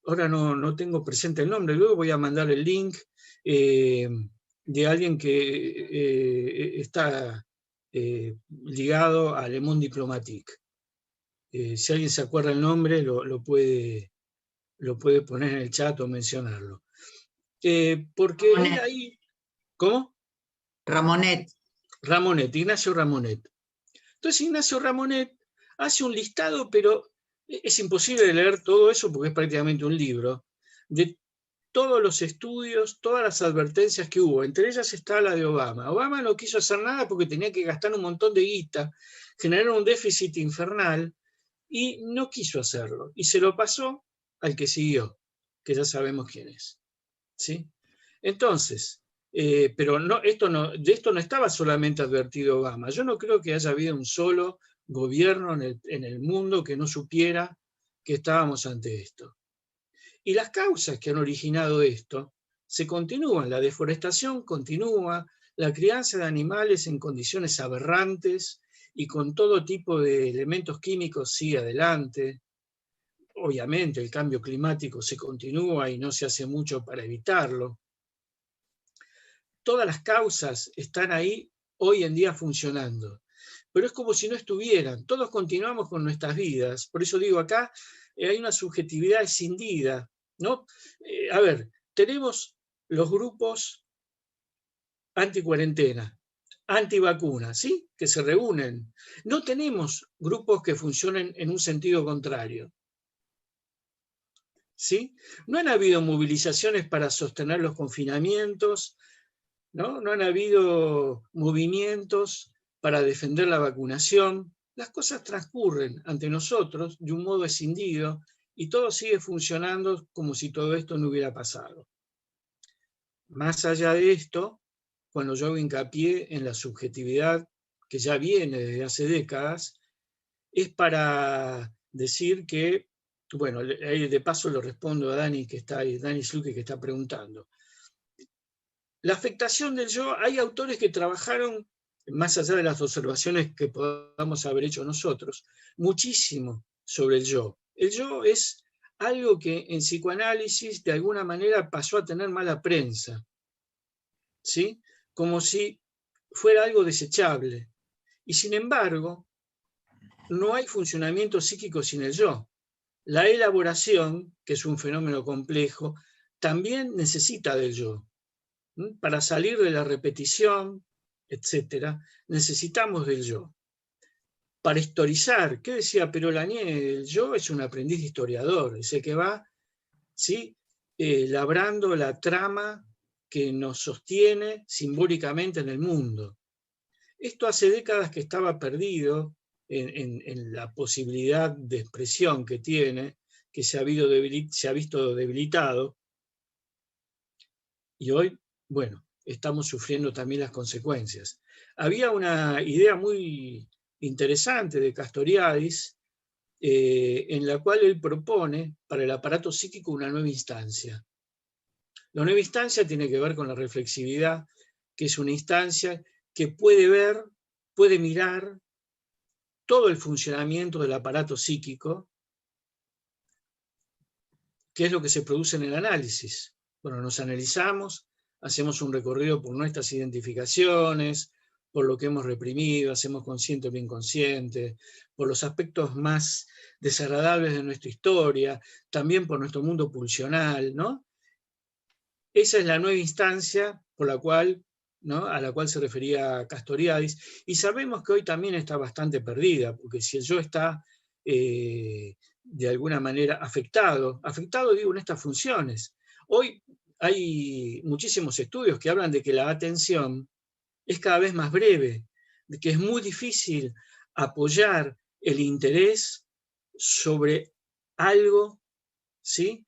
Ahora no tengo presente el nombre, luego voy a mandar el link de alguien que está ligado a Le Monde Diplomatique. Si alguien se acuerda el nombre, lo puede poner en el chat o mencionarlo. Porque él ahí... ¿Cómo? Ramonet. Ignacio Ramonet. Entonces Ignacio Ramonet hace un listado, pero es imposible de leer todo eso porque es prácticamente un libro, de todos los estudios, todas las advertencias que hubo. Entre ellas está la de Obama. Obama no quiso hacer nada porque tenía que gastar un montón de guita, generar un déficit infernal, y no quiso hacerlo. Y se lo pasó al que siguió, que ya sabemos quién es. ¿Sí? Entonces, pero de esto no estaba solamente advertido Obama. Yo no creo que haya habido un solo gobierno en el mundo que no supiera que estábamos ante esto. Y las causas que han originado esto se continúan. La deforestación continúa, la crianza de animales en condiciones aberrantes y con todo tipo de elementos químicos sigue adelante. Obviamente el cambio climático se continúa y no se hace mucho para evitarlo. Todas las causas están ahí hoy en día funcionando, pero es como si no estuvieran. Todos continuamos con nuestras vidas. Por eso digo, acá hay una subjetividad escindida, ¿no? A ver, tenemos los grupos anti-cuarentena, anti-vacuna, ¿sí? Que se reúnen. No tenemos grupos que funcionen en un sentido contrario. ¿Sí? No han habido movilizaciones para sostener los confinamientos, ¿no? No han habido movimientos para defender la vacunación. Las cosas transcurren ante nosotros de un modo escindido y todo sigue funcionando como si todo esto no hubiera pasado. Más allá de esto, cuando yo hago hincapié en la subjetividad que ya viene desde hace décadas, es para decir que, bueno, de paso lo respondo a Dani, que está ahí, Dani Sluke, que está preguntando. La afectación del yo, hay autores que trabajaron, más allá de las observaciones que podamos haber hecho nosotros, muchísimo sobre el yo. El yo es algo que en psicoanálisis de alguna manera pasó a tener mala prensa, ¿sí? Como si fuera algo desechable. Y sin embargo, no hay funcionamiento psíquico sin el yo. La elaboración, que es un fenómeno complejo, también necesita del yo. Para salir de la repetición, etc., necesitamos del yo. Para historizar, ¿qué decía Perolanier? El yo es un aprendiz historiador, es el que va, ¿sí? Labrando la trama que nos sostiene simbólicamente en el mundo. Esto hace décadas que estaba perdido en la posibilidad de expresión que tiene, que se ha visto debilitado, y hoy, bueno, estamos sufriendo también las consecuencias. Había una idea muy interesante de Castoriadis, en la cual él propone para el aparato psíquico una nueva instancia. La nueva instancia tiene que ver con la reflexividad, que es una instancia que puede ver, puede mirar todo el funcionamiento del aparato psíquico, que es lo que se produce en el análisis. Bueno, nos analizamos, hacemos un recorrido por nuestras identificaciones, por lo que hemos reprimido, hacemos consciente o inconsciente, por los aspectos más desagradables de nuestra historia, también por nuestro mundo pulsional, ¿no? Esa es la nueva instancia por la cual, ¿no?, a la cual se refería Castoriadis, y sabemos que hoy también está bastante perdida, porque si el yo está de alguna manera afectado digo en estas funciones. Hoy hay muchísimos estudios que hablan de que la atención es cada vez más breve, de que es muy difícil apoyar el interés sobre algo, ¿sí?,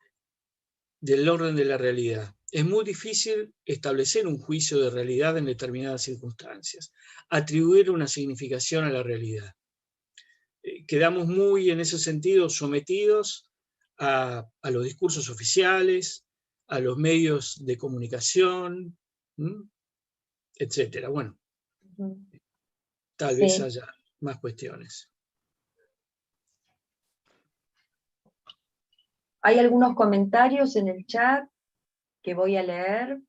del orden de la realidad. Es muy difícil establecer un juicio de realidad en determinadas circunstancias, atribuir una significación a la realidad. Quedamos muy, en ese sentido, sometidos a los discursos oficiales, a los medios de comunicación, etcétera. Bueno, tal vez haya más cuestiones. Hay algunos comentarios en el chat que voy a leer.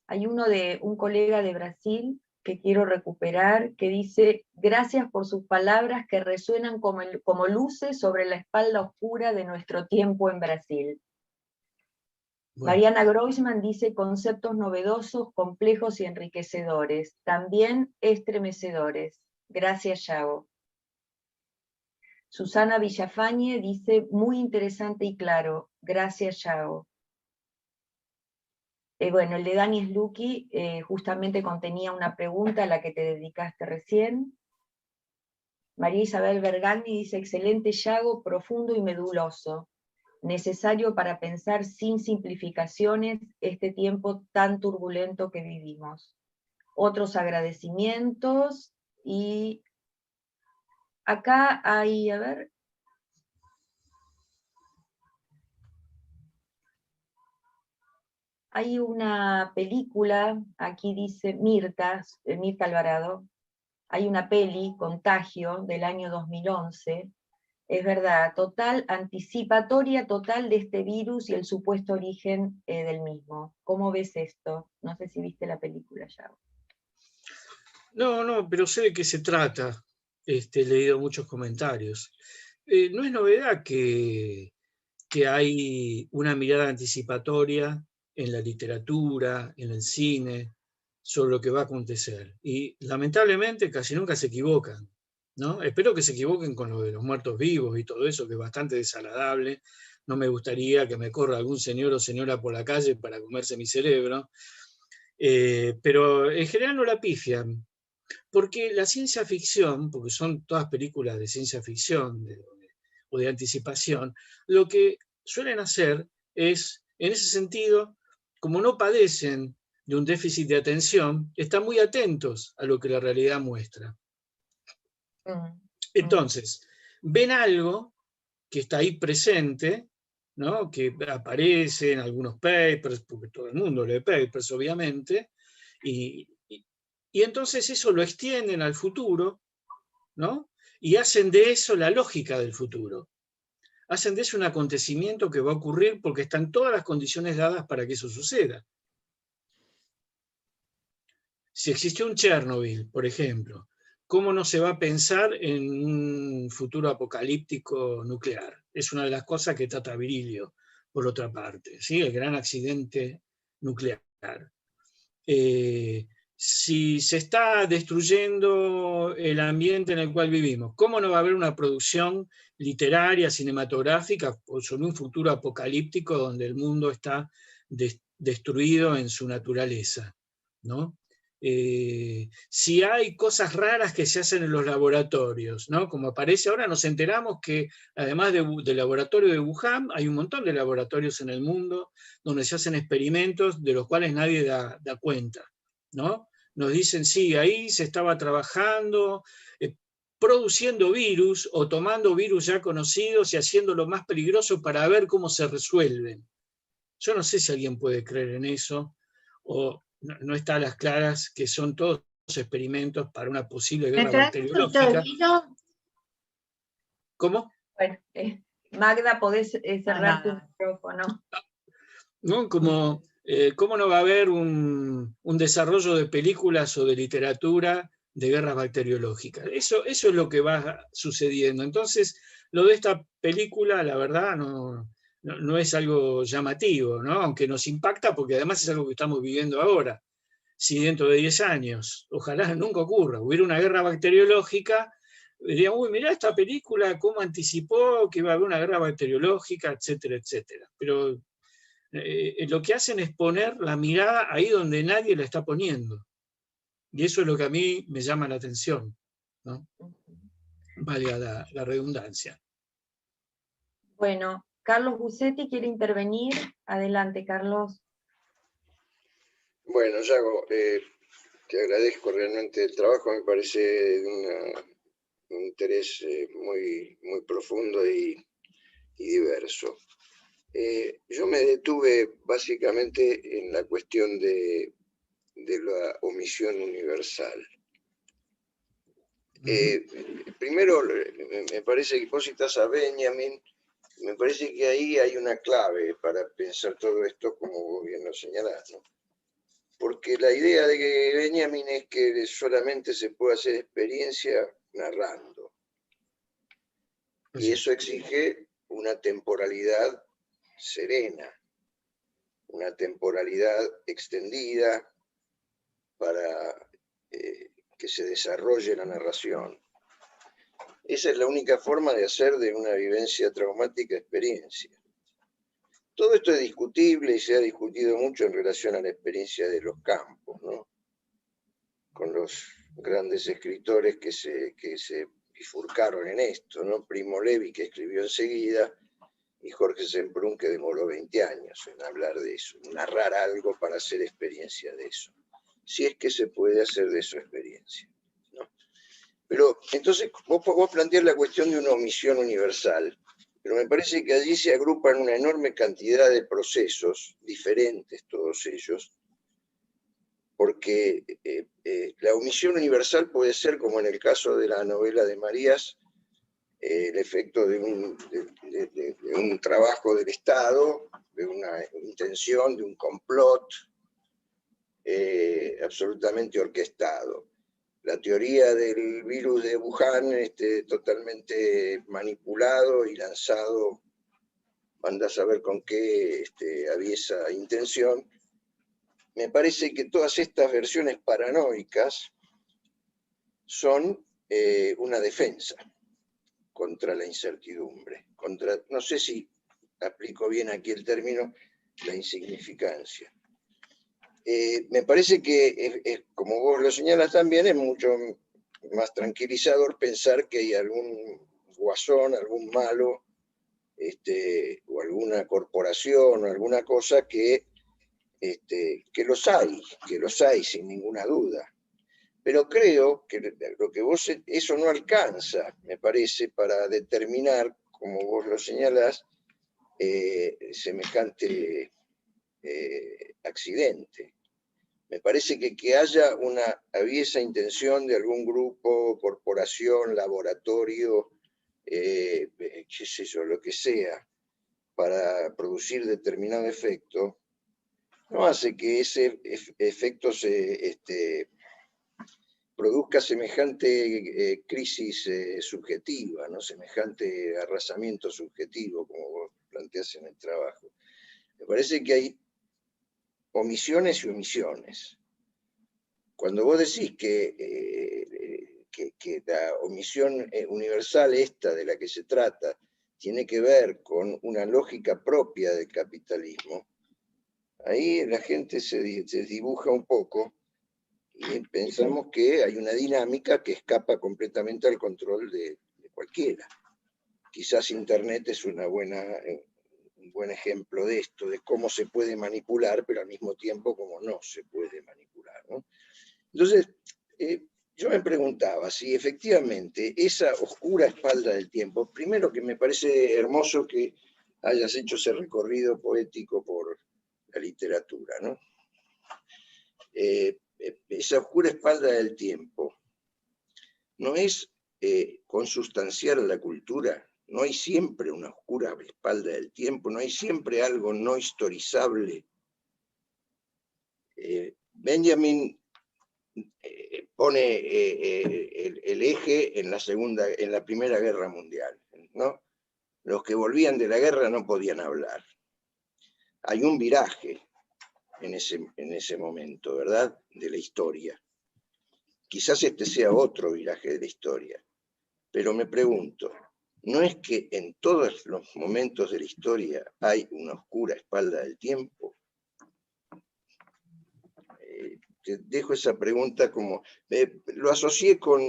Hay uno de un colega de Brasil que quiero recuperar, que dice: gracias por sus palabras que resuenan como luces sobre la espalda oscura de nuestro tiempo en Brasil. Bueno. Mariana Groisman dice: conceptos novedosos, complejos y enriquecedores, también estremecedores. Gracias, Yago. Susana Villafañe dice: muy interesante y claro. Gracias, Yago. Bueno, el de Dani Slucky justamente contenía una pregunta a la que te dedicaste recién. María Isabel Bergani dice: excelente, Yago, profundo y meduloso. Necesario para pensar sin simplificaciones este tiempo tan turbulento que vivimos. Otros agradecimientos, y acá hay, a ver, hay una película, aquí dice Mirta Alvarado, hay una peli, Contagio, del año 2011, es verdad, total, anticipatoria total de este virus y el supuesto origen del mismo. ¿Cómo ves esto? No sé si viste la película ya. No, pero sé de qué se trata. He leído muchos comentarios. No es novedad que hay una mirada anticipatoria en la literatura, en el cine, sobre lo que va a acontecer. Y lamentablemente casi nunca se equivocan, ¿no? Espero que se equivoquen con lo de los muertos vivos y todo eso, que es bastante desagradable. No me gustaría que me corra algún señor o señora por la calle para comerse mi cerebro. Pero en general no la pifian. Porque la ciencia ficción, porque son todas películas de ciencia ficción o de anticipación, lo que suelen hacer es, en ese sentido, como no padecen de un déficit de atención, están muy atentos a lo que la realidad muestra. Entonces, ven algo que está ahí presente, ¿no?, que aparece en algunos papers, porque todo el mundo lee papers, obviamente, y entonces eso lo extienden al futuro, ¿no?, y hacen de eso la lógica del futuro. Hacen de eso un acontecimiento que va a ocurrir porque están todas las condiciones dadas para que eso suceda. Si existió un Chernobyl, por ejemplo, ¿cómo no se va a pensar en un futuro apocalíptico nuclear? Es una de las cosas que trata Virilio, por otra parte, ¿sí?, el gran accidente nuclear. Si se está destruyendo el ambiente en el cual vivimos, ¿cómo no va a haber una producción literaria, cinematográfica sobre un futuro apocalíptico donde el mundo está destruido en su naturaleza, ¿no? Si hay cosas raras que se hacen en los laboratorios, ¿no?, como aparece ahora, nos enteramos que además del laboratorio de Wuhan, hay un montón de laboratorios en el mundo donde se hacen experimentos de los cuales nadie da cuenta, ¿no? Nos dicen, sí, ahí se estaba trabajando, produciendo virus o tomando virus ya conocidos y haciéndolo más peligroso para ver cómo se resuelven. Yo no sé si alguien puede creer en eso, o no está a las claras que son todos experimentos para una posible guerra bacteriológica. ¿Cómo? Bueno, Magda, podés cerrar tu micrófono. ¿No? Como, ¿cómo no va a haber un desarrollo de películas o de literatura de guerras bacteriológicas? Eso es lo que va sucediendo. Entonces, lo de esta película, la verdad, no es algo llamativo, ¿no? Aunque nos impacta porque además es algo que estamos viviendo ahora. Si dentro de 10 años, ojalá nunca ocurra, hubiera una guerra bacteriológica, dirían, uy, mirá esta película, cómo anticipó que iba a haber una guerra bacteriológica, etcétera, etcétera. Pero lo que hacen es poner la mirada ahí donde nadie la está poniendo. Y eso es lo que a mí me llama la atención, ¿no? Valga la redundancia. Bueno, Carlos Busetti quiere intervenir. Adelante, Carlos. Bueno, Yago, te agradezco realmente el trabajo, me parece de un interés muy profundo y diverso. Yo me detuve básicamente en la cuestión de la omisión universal. Primero, me parece que vos citás a Benjamin, me parece que ahí hay una clave para pensar todo esto, como vos bien lo señalás, ¿no? Porque la idea de que Benjamin es que solamente se puede hacer experiencia narrando. Y eso exige una temporalidad serena, una temporalidad extendida para que se desarrolle la narración. Esa es la única forma de hacer de una vivencia traumática experiencia. Todo esto es discutible y se ha discutido mucho en relación a la experiencia de los campos, ¿no? Con los grandes escritores que se bifurcaron en esto, ¿no? Primo Levi, que escribió enseguida, y Jorge Semprún, que demoró 20 años en hablar de eso, narrar algo para hacer experiencia de eso, si es que se puede hacer de eso experiencia, ¿no? Pero entonces vos planteás la cuestión de una omisión universal, pero me parece que allí se agrupan una enorme cantidad de procesos, diferentes todos ellos, porque la omisión universal puede ser, como en el caso de la novela de Marías, el efecto de un trabajo del Estado, de una intención, de un complot absolutamente orquestado. La teoría del virus de Wuhan totalmente manipulado y lanzado, anda a saber con qué aviesa intención. Me parece que todas estas versiones paranoicas son una defensa contra la incertidumbre, no sé si aplico bien aquí el término, la insignificancia. Me parece que, como vos lo señalas también, es mucho más tranquilizador pensar que hay algún guasón, algún malo, o alguna corporación o alguna cosa que los hay sin ninguna duda. Pero creo que eso no alcanza, me parece, para determinar, como vos lo señalás, semejante accidente. Me parece que haya una aviesa intención de algún grupo, corporación, laboratorio, qué sé yo, lo que sea, para producir determinado efecto, no hace que ese efecto se produzca semejante crisis subjetiva, ¿no? Semejante arrasamiento subjetivo, como vos planteás en el trabajo. Me parece que hay omisiones y omisiones. Cuando vos decís que la omisión universal esta de la que se trata tiene que ver con una lógica propia del capitalismo, ahí la gente se dibuja un poco y pensamos que hay una dinámica que escapa completamente al control de cualquiera. Quizás Internet es un buen ejemplo de esto, de cómo se puede manipular, pero al mismo tiempo cómo no se puede manipular, ¿no? Entonces, yo me preguntaba si efectivamente esa oscura espalda del tiempo, primero que me parece hermoso que hayas hecho ese recorrido poético por la literatura, ¿no? Esa oscura espalda del tiempo, ¿no es consustancial a la cultura? ¿No hay siempre una oscura espalda del tiempo? ¿No hay siempre algo no historizable? Benjamin pone el eje en la Primera Guerra Mundial, ¿no? Los que volvían de la guerra no podían hablar. Hay un viraje en ese momento, ¿verdad?, de la historia. Quizás este sea otro viraje de la historia, pero me pregunto, ¿no es que en todos los momentos de la historia hay una oscura espalda del tiempo? Te dejo esa pregunta como... lo asocié con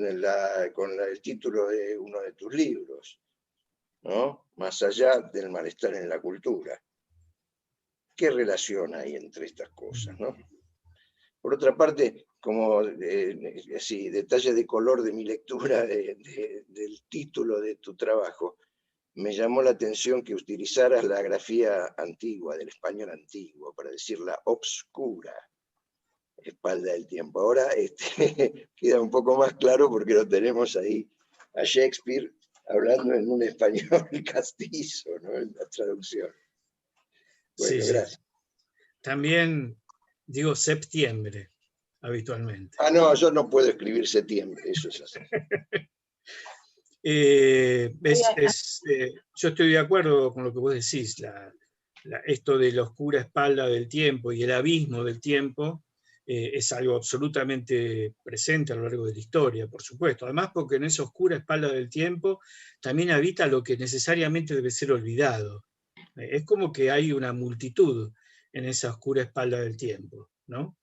el título de uno de tus libros, ¿no? Más allá del malestar en la cultura. ¿Qué relación hay entre estas cosas, no? Por otra parte, como así, detalle de color de mi lectura del título de tu trabajo, me llamó la atención que utilizaras la grafía antigua, del español antiguo, para decir la obscura espalda del tiempo. Ahora queda un poco más claro porque lo tenemos ahí a Shakespeare hablando en un español castizo, ¿no?, en la traducción. Bueno, Sí, gracias. sí. También digo septiembre, habitualmente. Ah, no, yo no puedo escribir septiembre, eso es así. Yo estoy de acuerdo con lo que vos decís, esto de la oscura espalda del tiempo y el abismo del tiempo es algo absolutamente presente a lo largo de la historia, por supuesto. Además, porque en esa oscura espalda del tiempo también habita lo que necesariamente debe ser olvidado. Es como que hay una multitud en esa oscura espalda del tiempo, ¿no?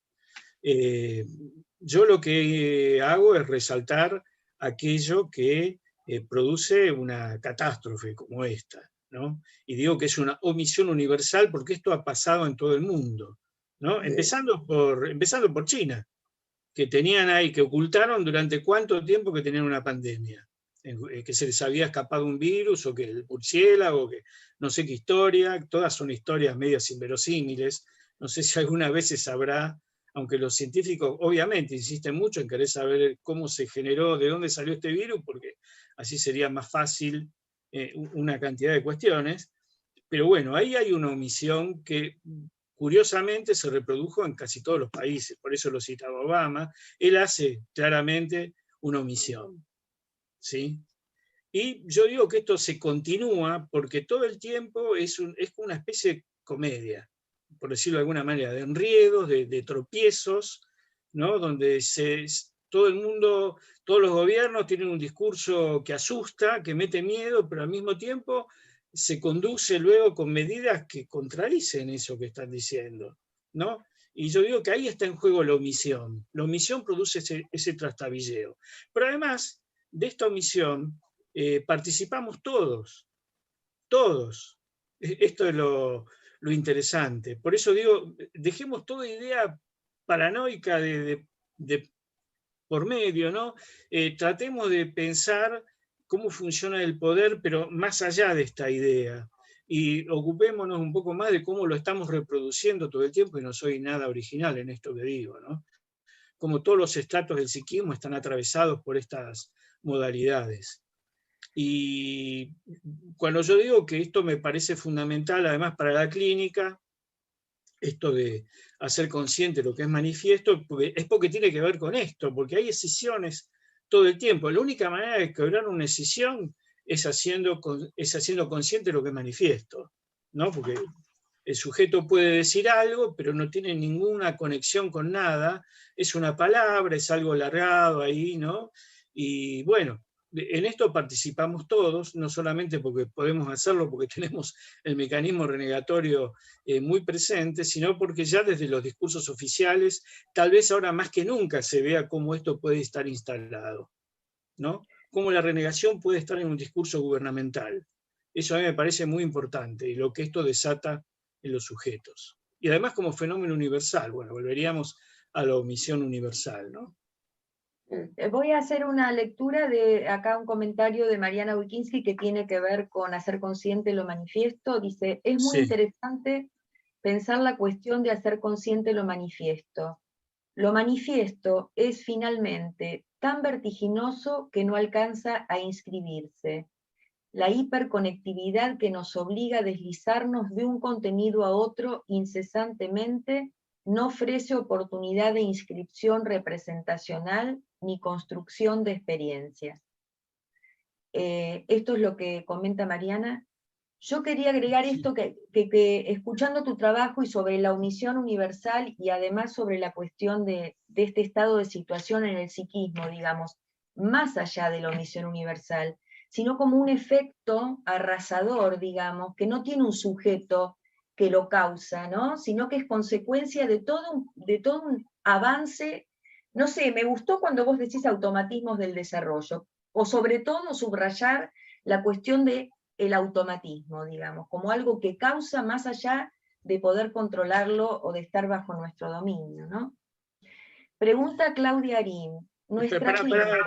Yo lo que hago es resaltar aquello que produce una catástrofe como esta, ¿no? Y digo que es una omisión universal porque esto ha pasado en todo el mundo, ¿no? Empezando por China, que tenían ahí, que ocultaron durante cuánto tiempo que tenían una pandemia, que se les había escapado un virus, o que el murciélago, que no sé qué historia, todas son historias medias inverosímiles. No sé si alguna vez se sabrá, aunque los científicos obviamente insisten mucho en querer saber cómo se generó, de dónde salió este virus, porque así sería más fácil una cantidad de cuestiones. Pero bueno, ahí hay una omisión que curiosamente se reprodujo en casi todos los países, por eso lo citaba Obama. Él hace claramente una omisión, ¿sí? Y yo digo que esto se continúa porque todo el tiempo es una especie de comedia, por decirlo de alguna manera, de enriedos, de tropiezos, ¿no? Donde todo el mundo, todos los gobiernos tienen un discurso que asusta, que mete miedo, pero al mismo tiempo se conduce luego con medidas que contradicen eso que están diciendo, ¿no? Y yo digo que ahí está en juego la omisión. La omisión produce ese trastabilleo. Pero además de esta omisión, participamos todos. Esto es lo interesante. Por eso digo, dejemos toda idea paranoica por medio, ¿no? Tratemos de pensar cómo funciona el poder, pero más allá de esta idea. Y ocupémonos un poco más de cómo lo estamos reproduciendo todo el tiempo, y no soy nada original en esto que digo, ¿no? Como todos los estratos del psiquismo están atravesados por estas modalidades. Y cuando yo digo que esto me parece fundamental, además para la clínica, esto de hacer consciente lo que es manifiesto, es porque tiene que ver con esto, porque hay escisiones todo el tiempo. La única manera de quebrar una escisión es haciendo consciente lo que es manifiesto, ¿no? Porque el sujeto puede decir algo, pero no tiene ninguna conexión con nada, es una palabra, es algo largado ahí, ¿no? Y bueno, en esto participamos todos, no solamente porque podemos hacerlo, porque tenemos el mecanismo renegatorio muy presente, sino porque ya desde los discursos oficiales, tal vez ahora más que nunca se vea cómo esto puede estar instalado, ¿no? Cómo la renegación puede estar en un discurso gubernamental. Eso a mí me parece muy importante, y lo que esto desata en los sujetos. Y además como fenómeno universal, bueno, volveríamos a la omisión universal, ¿no? Voy a hacer una lectura de acá un comentario de Mariana Wilkinski que tiene que ver con hacer consciente lo manifiesto. Dice, es muy Sí. interesante pensar la cuestión de hacer consciente lo manifiesto. Lo manifiesto es finalmente tan vertiginoso que no alcanza a inscribirse. La hiperconectividad que nos obliga a deslizarnos de un contenido a otro incesantemente no ofrece oportunidad de inscripción representacional ni construcción de experiencias. Esto es lo que comenta Mariana. Yo quería agregar esto que escuchando tu trabajo y sobre la omisión universal y además sobre la cuestión de este estado de situación en el psiquismo, digamos, más allá de la omisión universal, sino como un efecto arrasador, digamos, que no tiene un sujeto que lo causa, ¿no? Sino que es consecuencia de todo un avance. No sé, me gustó cuando vos decís automatismos del desarrollo, o sobre todo subrayar la cuestión de el automatismo, digamos, como algo que causa más allá de poder controlarlo o de estar bajo nuestro dominio, ¿no? Pregunta Claudia Arín, nuestra clínica.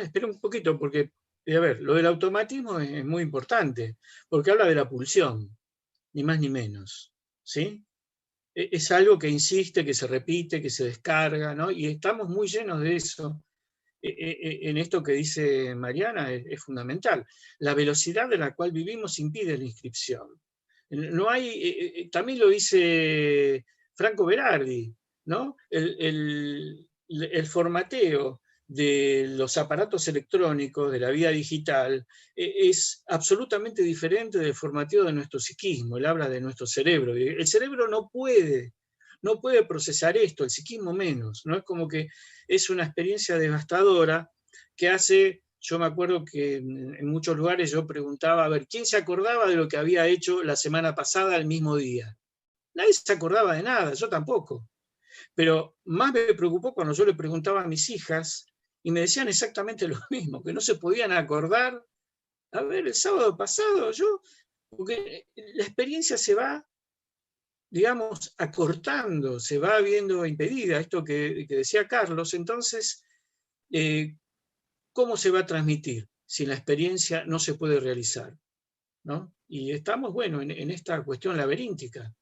Espera un poquito, porque, a ver, lo del automatismo es muy importante, porque habla de la pulsión, ni más ni menos, ¿sí? Es algo que insiste, que se repite, que se descarga, ¿no? Y estamos muy llenos de eso. En esto que dice Mariana es fundamental. La velocidad de la cual vivimos impide la inscripción. No hay, también lo dice Franco Berardi, ¿no? El formateo de los aparatos electrónicos, de la vida digital, es absolutamente diferente del formateo de nuestro psiquismo. Él habla de nuestro cerebro. El cerebro no puede procesar esto, el psiquismo menos, ¿no? Es como que es una experiencia devastadora que hace, yo me acuerdo que en muchos lugares yo preguntaba, a ver, ¿quién se acordaba de lo que había hecho la semana pasada al mismo día? Nadie se acordaba de nada, yo tampoco. Pero más me preocupó cuando yo le preguntaba a mis hijas y me decían exactamente lo mismo, que no se podían acordar. A ver, el sábado pasado porque la experiencia se va, digamos, acortando, se va viendo impedida, esto que decía Carlos. Entonces, ¿cómo se va a transmitir si la experiencia no se puede realizar? ¿No? Y estamos, bueno, en esta cuestión laberíntica,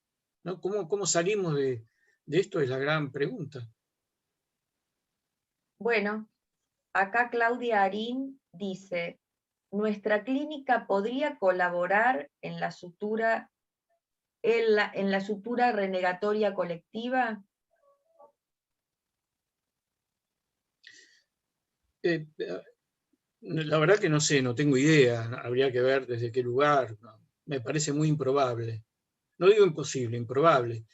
¿no? ¿Cómo salimos de esto? Es la gran pregunta. Bueno, acá Claudia Arín dice, nuestra clínica podría colaborar en la sutura, en la sutura renegatoria colectiva. La verdad que no sé, no tengo idea, habría que ver desde qué lugar, no, me parece muy improbable. No digo imposible, improbable.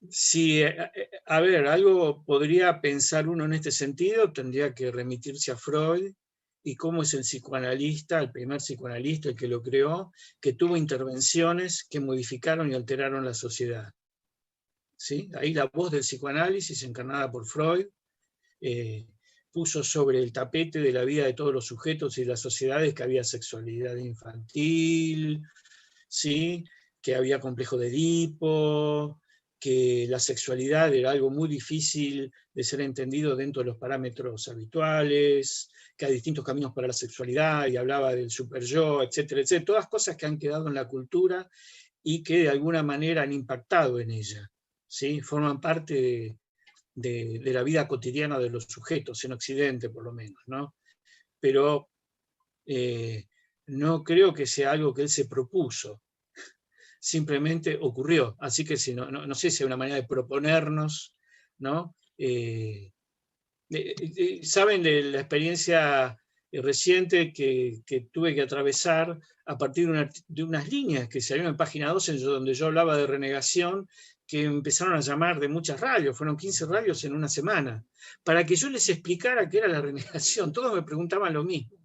Si, a ver, algo podría pensar uno en este sentido, tendría que remitirse a Freud y cómo es el psicoanalista, el primer psicoanalista, el que lo creó, que tuvo intervenciones que modificaron y alteraron la sociedad. ¿Sí? Ahí la voz del psicoanálisis, encarnada por Freud, puso sobre el tapete de la vida de todos los sujetos y las sociedades que había sexualidad infantil, ¿sí? Que había complejo de Edipo, que la sexualidad era algo muy difícil de ser entendido dentro de los parámetros habituales, que hay distintos caminos para la sexualidad, y hablaba del superyo, etcétera, etcétera. Todas cosas que han quedado en la cultura y que de alguna manera han impactado en ella, ¿sí? Forman parte de la vida cotidiana de los sujetos, en Occidente por lo menos, ¿no? Pero no creo que sea algo que él se propuso, simplemente ocurrió. Así que si no sé si hay una manera de proponernos, ¿no? Saben de la experiencia reciente que tuve que atravesar a partir de unas líneas que salieron en página 12, donde yo hablaba de renegación, que empezaron a llamar de muchas radios, fueron 15 radios en una semana, para que yo les explicara qué era la renegación. Todos me preguntaban lo mismo,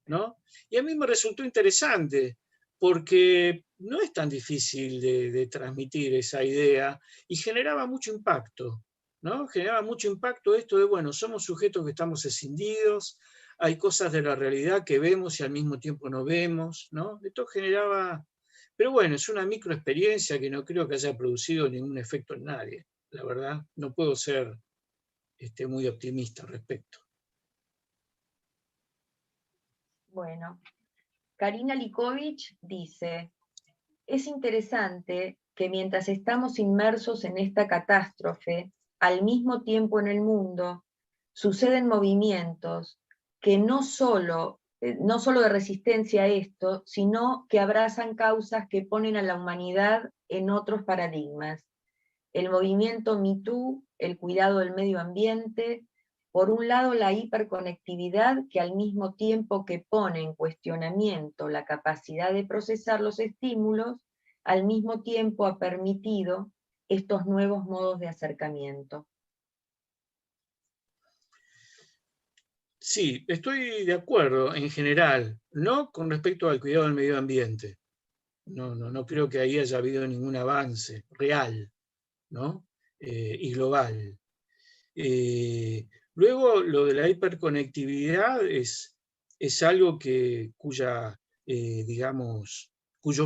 ¿no? Y a mí me resultó interesante, porque no es tan difícil de transmitir esa idea y generaba mucho impacto, ¿no? Generaba mucho impacto esto de, bueno, somos sujetos que estamos escindidos, hay cosas de la realidad que vemos y al mismo tiempo no vemos, ¿no? Esto generaba, pero bueno, es una microexperiencia que no creo que haya producido ningún efecto en nadie, la verdad, no puedo ser muy optimista al respecto. Bueno, Karina Likovich dice, es interesante que mientras estamos inmersos en esta catástrofe, al mismo tiempo en el mundo, suceden movimientos que no solo de resistencia a esto, sino que abrazan causas que ponen a la humanidad en otros paradigmas. El movimiento Me Too, el cuidado del medio ambiente, por un lado la hiperconectividad que al mismo tiempo que pone en cuestionamiento la capacidad de procesar los estímulos, al mismo tiempo ha permitido estos nuevos modos de acercamiento. Sí, estoy de acuerdo en general, no con respecto al cuidado del medio ambiente. No creo que ahí haya habido ningún avance real, ¿no? Y global. Luego, lo de la hiperconectividad es algo cuyo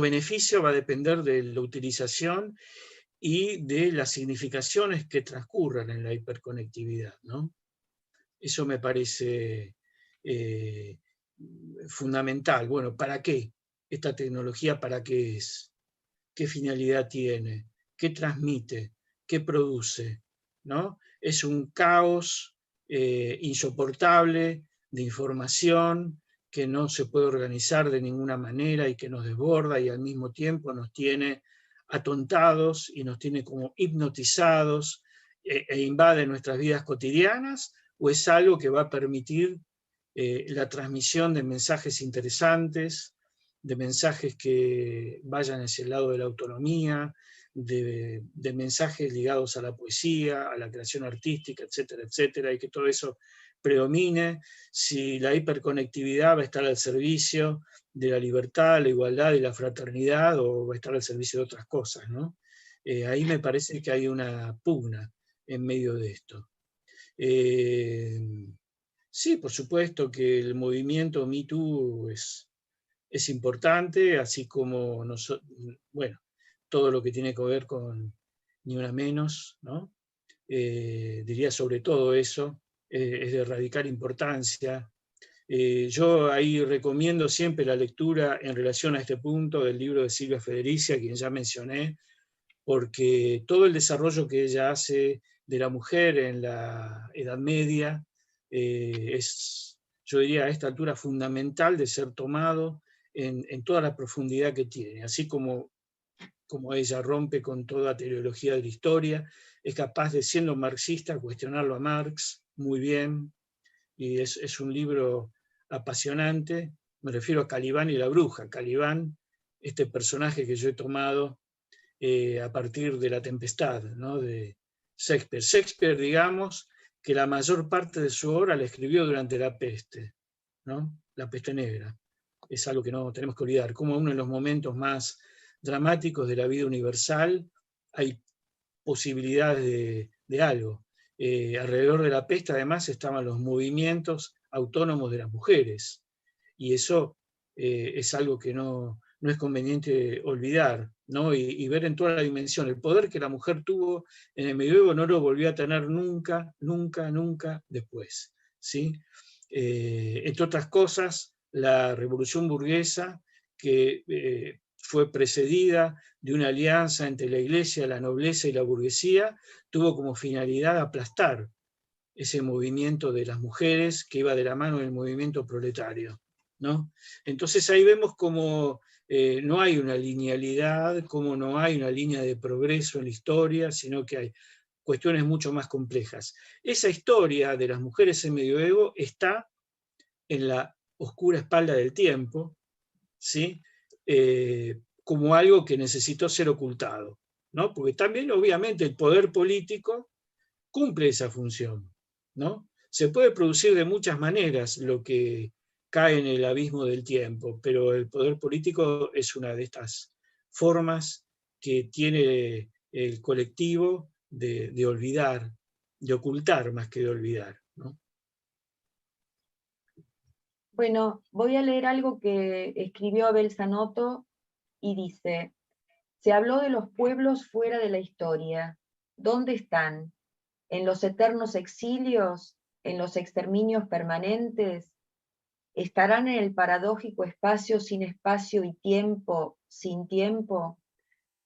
beneficio va a depender de la utilización y de las significaciones que transcurran en la hiperconectividad, ¿no? Eso me parece fundamental. Bueno, ¿para qué? ¿Esta tecnología para qué es? ¿Qué finalidad tiene? ¿Qué transmite? ¿Qué produce? ¿No? Es un caos insoportable de información que no se puede organizar de ninguna manera y que nos desborda y al mismo tiempo nos tiene atontados y nos tiene como hipnotizados e invade nuestras vidas cotidianas, o es algo que va a permitir la transmisión de mensajes interesantes, de mensajes que vayan hacia el lado de la autonomía, de mensajes ligados a la poesía, a la creación artística, etcétera, etcétera, y que todo eso predomine, si la hiperconectividad va a estar al servicio de la libertad, la igualdad y la fraternidad, o va a estar al servicio de otras cosas, ¿no? Ahí me parece que hay una pugna en medio de esto. Sí, por supuesto que el movimiento Me Too es importante, así como todo lo que tiene que ver con Ni Una Menos, ¿no? Diría sobre todo eso, es de radical importancia. Yo ahí recomiendo siempre la lectura en relación a este punto del libro de Silvia Federici, a quien ya mencioné, porque todo el desarrollo que ella hace de la mujer en la Edad Media es, yo diría, a esta altura fundamental de ser tomado en toda la profundidad que tiene, así como ella rompe con toda teleología de la historia, es capaz de, siendo marxista, cuestionarlo a Marx muy bien, y es un libro apasionante. Me refiero a Calibán y la bruja. Calibán, este personaje que yo he tomado a partir de La Tempestad, ¿no? De Shakespeare. Shakespeare, digamos, que la mayor parte de su obra la escribió durante la peste, ¿no? La peste negra. Es algo que no tenemos que olvidar. Como uno de los momentos más dramáticos de la vida universal hay posibilidades de algo. Alrededor de la peste, además, estaban los movimientos autónomos de las mujeres. Y eso es algo que no es conveniente olvidar, ¿no? Y ver en toda la dimensión. El poder que la mujer tuvo en el medioevo no lo volvió a tener nunca, nunca, nunca después, ¿sí? Entre otras cosas, la revolución burguesa, que fue precedida de una alianza entre la iglesia, la nobleza y la burguesía, tuvo como finalidad aplastar ese movimiento de las mujeres que iba de la mano del movimiento proletario, ¿no? Entonces ahí vemos cómo no hay una linealidad, cómo no hay una línea de progreso en la historia, sino que hay cuestiones mucho más complejas. Esa historia de las mujeres en medioevo está en la oscura espalda del tiempo, ¿sí? Como algo que necesitó ser ocultado, ¿no? Porque también, obviamente, el poder político cumple esa función, ¿no? Se puede producir de muchas maneras lo que cae en el abismo del tiempo, pero el poder político es una de estas formas que tiene el colectivo de olvidar, de ocultar más que de olvidar, ¿no? Bueno, voy a leer algo que escribió Abel Zanotto y dice, se habló de los pueblos fuera de la historia. ¿Dónde están? en los eternos exilios, en los exterminios permanentes, estarán en el paradójico espacio sin espacio y tiempo, sin tiempo,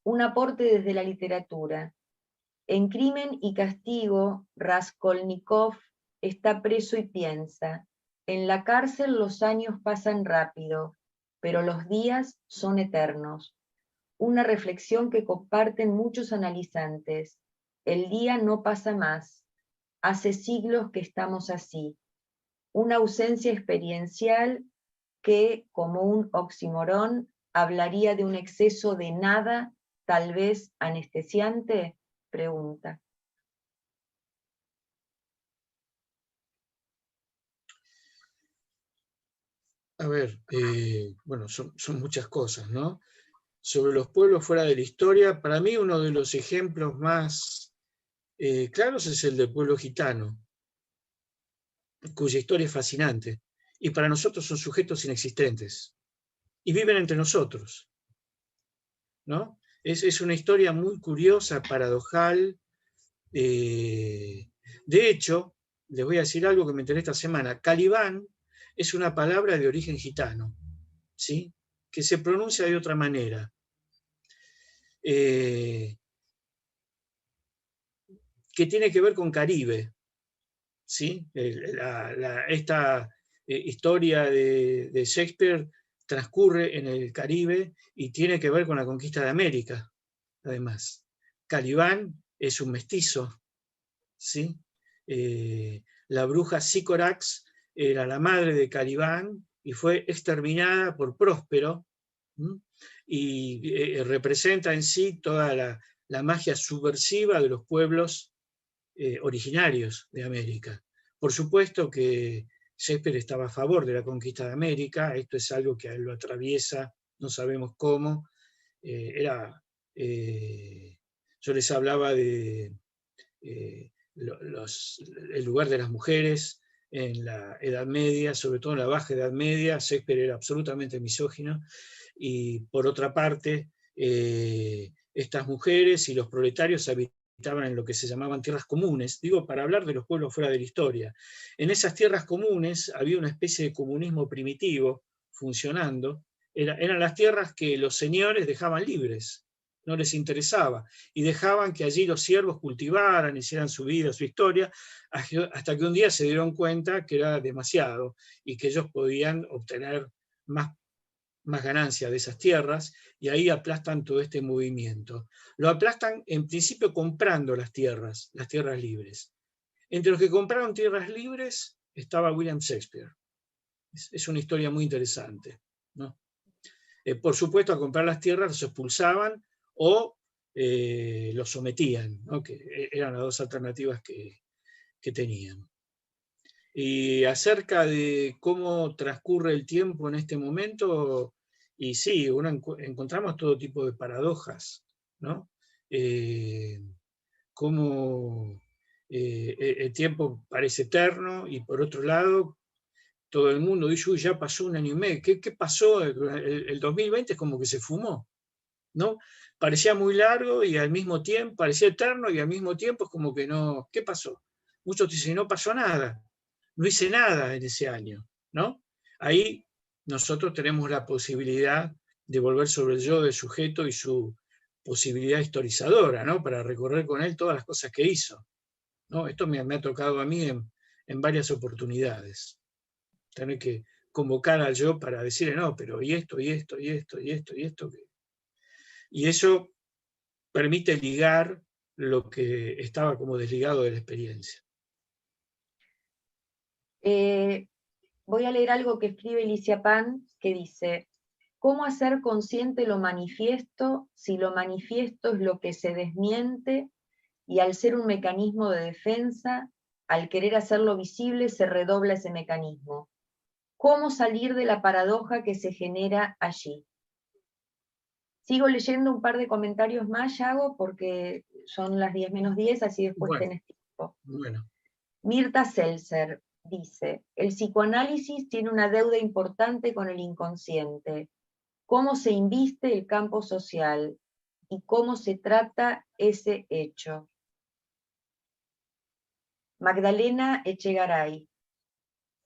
un aporte desde la literatura. En Crimen y Castigo, Raskolnikov está preso y piensa, en la cárcel los años pasan rápido, pero los días son eternos. Una reflexión que comparten muchos analizantes. El día no pasa más. Hace siglos que estamos así. Una ausencia experiencial que, como un oxímoron, hablaría de un exceso de nada, tal vez anestesiante, pregunta. A ver, bueno, son muchas cosas, ¿no? Sobre los pueblos fuera de la historia, para mí uno de los ejemplos más claros es el del pueblo gitano, cuya historia es fascinante, y para nosotros son sujetos inexistentes, y viven entre nosotros, ¿no? Es una historia muy curiosa, paradojal. De hecho, les voy a decir algo que me enteré esta semana. Calibán es una palabra de origen gitano, ¿sí? Que se pronuncia de otra manera. Que tiene que ver con Caribe, ¿sí? Esta historia de Shakespeare transcurre en el Caribe y tiene que ver con la conquista de América, además. Calibán es un mestizo, ¿sí? La bruja Sycorax era la madre de Calibán y fue exterminada por Próspero, ¿sí? Y representa en sí toda la magia subversiva de los pueblos originarios de América. Por supuesto que Shakespeare estaba a favor de la conquista de América, esto es algo que a él lo atraviesa, no sabemos cómo. Yo les hablaba de el lugar de las mujeres en la Edad Media, sobre todo en la Baja Edad Media. Shakespeare era absolutamente misógino, y por otra parte, estas mujeres y los proletarios habitaban en lo que se llamaban tierras comunes, digo, para hablar de los pueblos fuera de la historia. En esas tierras comunes había una especie de comunismo primitivo funcionando. Eran las tierras que los señores dejaban libres, no les interesaba, y dejaban que allí los siervos cultivaran, hicieran su vida, su historia, hasta que un día se dieron cuenta que era demasiado y que ellos podían obtener más ganancia de esas tierras, y ahí aplastan todo este movimiento. Lo aplastan en principio comprando las tierras libres. Entre los que compraron tierras libres estaba William Shakespeare. Es una historia muy interesante, ¿no? Por supuesto, a comprar las tierras los expulsaban o los sometían, ¿no? Que eran las dos alternativas que tenían. Y acerca de cómo transcurre el tiempo en este momento, y sí, encontramos todo tipo de paradojas, ¿no? Cómo el tiempo parece eterno, y por otro lado, todo el mundo dice, uy, ya pasó un año y medio. ¿Qué pasó? El 2020 es como que se fumó, ¿no? Parecía muy largo y al mismo tiempo, parecía eterno y al mismo tiempo es como que no. ¿Qué pasó? Muchos dicen, no pasó nada, no hice nada en ese año, ¿no? Ahí nosotros tenemos la posibilidad de volver sobre el yo del sujeto y su posibilidad historizadora, ¿no? Para recorrer con él todas las cosas que hizo, ¿no? Esto me ha tocado a mí en varias oportunidades. Tener que convocar al yo para decirle, no, pero y esto, y esto, y esto, y esto, y esto. Y eso permite ligar lo que estaba como desligado de la experiencia. Voy a leer algo que escribe Alicia Pan, que dice, ¿cómo hacer consciente lo manifiesto si lo manifiesto es lo que se desmiente y al ser un mecanismo de defensa, al querer hacerlo visible se redobla ese mecanismo? ¿Cómo salir de la paradoja que se genera allí? Sigo leyendo un par de comentarios más, Yago, porque son las 10 menos 10, así después tenés tiempo. Bueno. Mirta Seltzer dice, el psicoanálisis tiene una deuda importante con el inconsciente. ¿Cómo se inviste el campo social? ¿Y cómo se trata ese hecho? Magdalena Echegaray.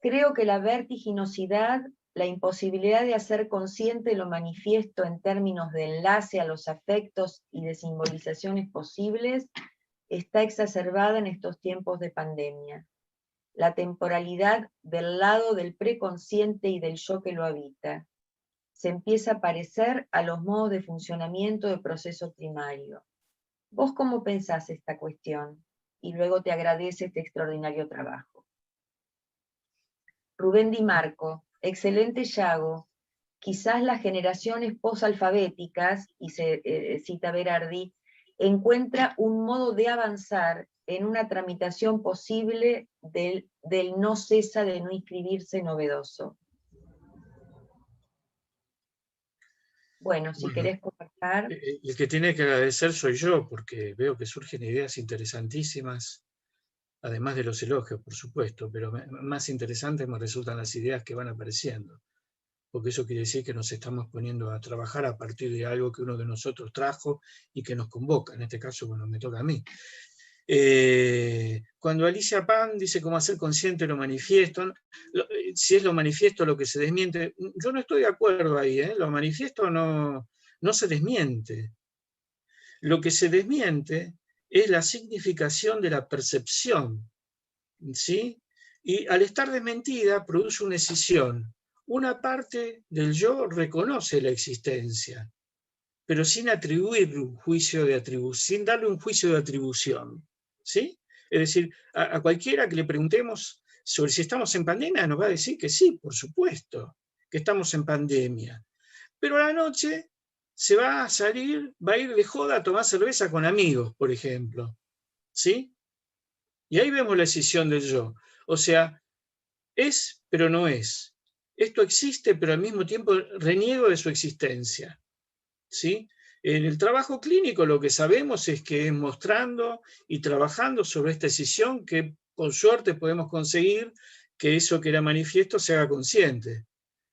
Creo que la vertiginosidad, la imposibilidad de hacer consciente lo manifiesto en términos de enlace a los afectos y de simbolizaciones posibles, está exacerbada en estos tiempos de pandemia. La temporalidad del lado del preconsciente y del yo que lo habita. Se empieza a parecer a los modos de funcionamiento del proceso primario. ¿Vos cómo pensás esta cuestión? Y luego te agradece este extraordinario trabajo. Rubén Di Marco, excelente Yago. Quizás las generaciones posalfabéticas, y se cita Berardi, encuentra un modo de avanzar en una tramitación posible del no cesa de no inscribirse novedoso. Bueno, si querés comentar. El que tiene que agradecer soy yo, porque veo que surgen ideas interesantísimas, además de los elogios, por supuesto, pero más interesantes me resultan las ideas que van apareciendo, porque eso quiere decir que nos estamos poniendo a trabajar a partir de algo que uno de nosotros trajo y que nos convoca. En este caso, bueno, me toca a mí. Cuando Alicia Pan dice cómo hacer consciente lo manifiesto, si es lo manifiesto lo que se desmiente, yo no estoy de acuerdo ahí, lo manifiesto no se desmiente. Lo que se desmiente es la significación de la percepción, ¿sí? Y al estar desmentida produce una escisión. Una parte del yo reconoce la existencia, pero sin atribuirle un juicio de atribución, sin darle un juicio de atribución, ¿sí? Es decir, a cualquiera que le preguntemos sobre si estamos en pandemia, nos va a decir que sí, por supuesto, que estamos en pandemia. Pero a la noche se va a salir, va a ir de joda a tomar cerveza con amigos, por ejemplo, ¿sí? Y ahí vemos la escisión del yo. O sea, es, pero no es. Esto existe, pero al mismo tiempo reniego de su existencia, ¿sí? En el trabajo clínico lo que sabemos es que es mostrando y trabajando sobre esta escisión que con suerte podemos conseguir que eso que era manifiesto se haga consciente,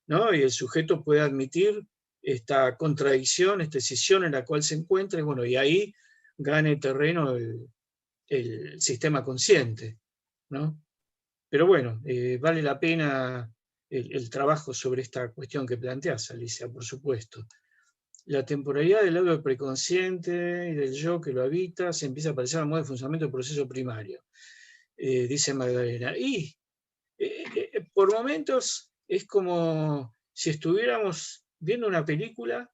¿no? Y el sujeto puede admitir esta contradicción, esta escisión en la cual se encuentra, y bueno, y ahí gane terreno el sistema consciente, ¿no? Pero bueno, vale la pena el trabajo sobre esta cuestión que planteas, Alicia, por supuesto. La temporalidad del lado preconsciente y del yo que lo habita se empieza a parecer al modo de funcionamiento del proceso primario, dice Magdalena. Y por momentos es como si estuviéramos viendo una película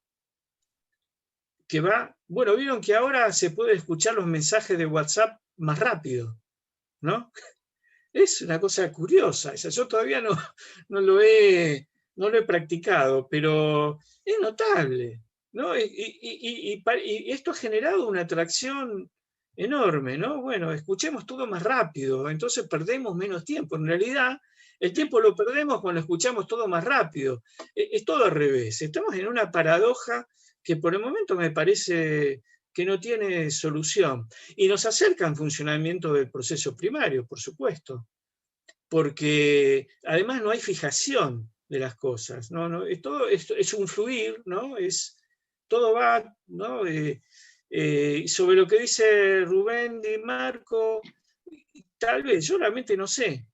que va... Bueno, vieron que ahora se puede escuchar los mensajes de WhatsApp más rápido, ¿no? Es una cosa curiosa, yo todavía no lo he practicado, pero es notable, ¿no? Y esto ha generado una atracción enorme, ¿no? Bueno, escuchemos todo más rápido, entonces perdemos menos tiempo. En realidad, el tiempo lo perdemos cuando escuchamos todo más rápido. Es todo al revés. Estamos en una paradoja que por el momento me parece que no tiene solución. Y nos acerca al funcionamiento del proceso primario, por supuesto, porque además no hay fijación de las cosas, ¿no? Todo es un fluir, ¿no? Todo va, ¿no? Sobre lo que dice Rubén Di Marco, tal vez, yo realmente no sé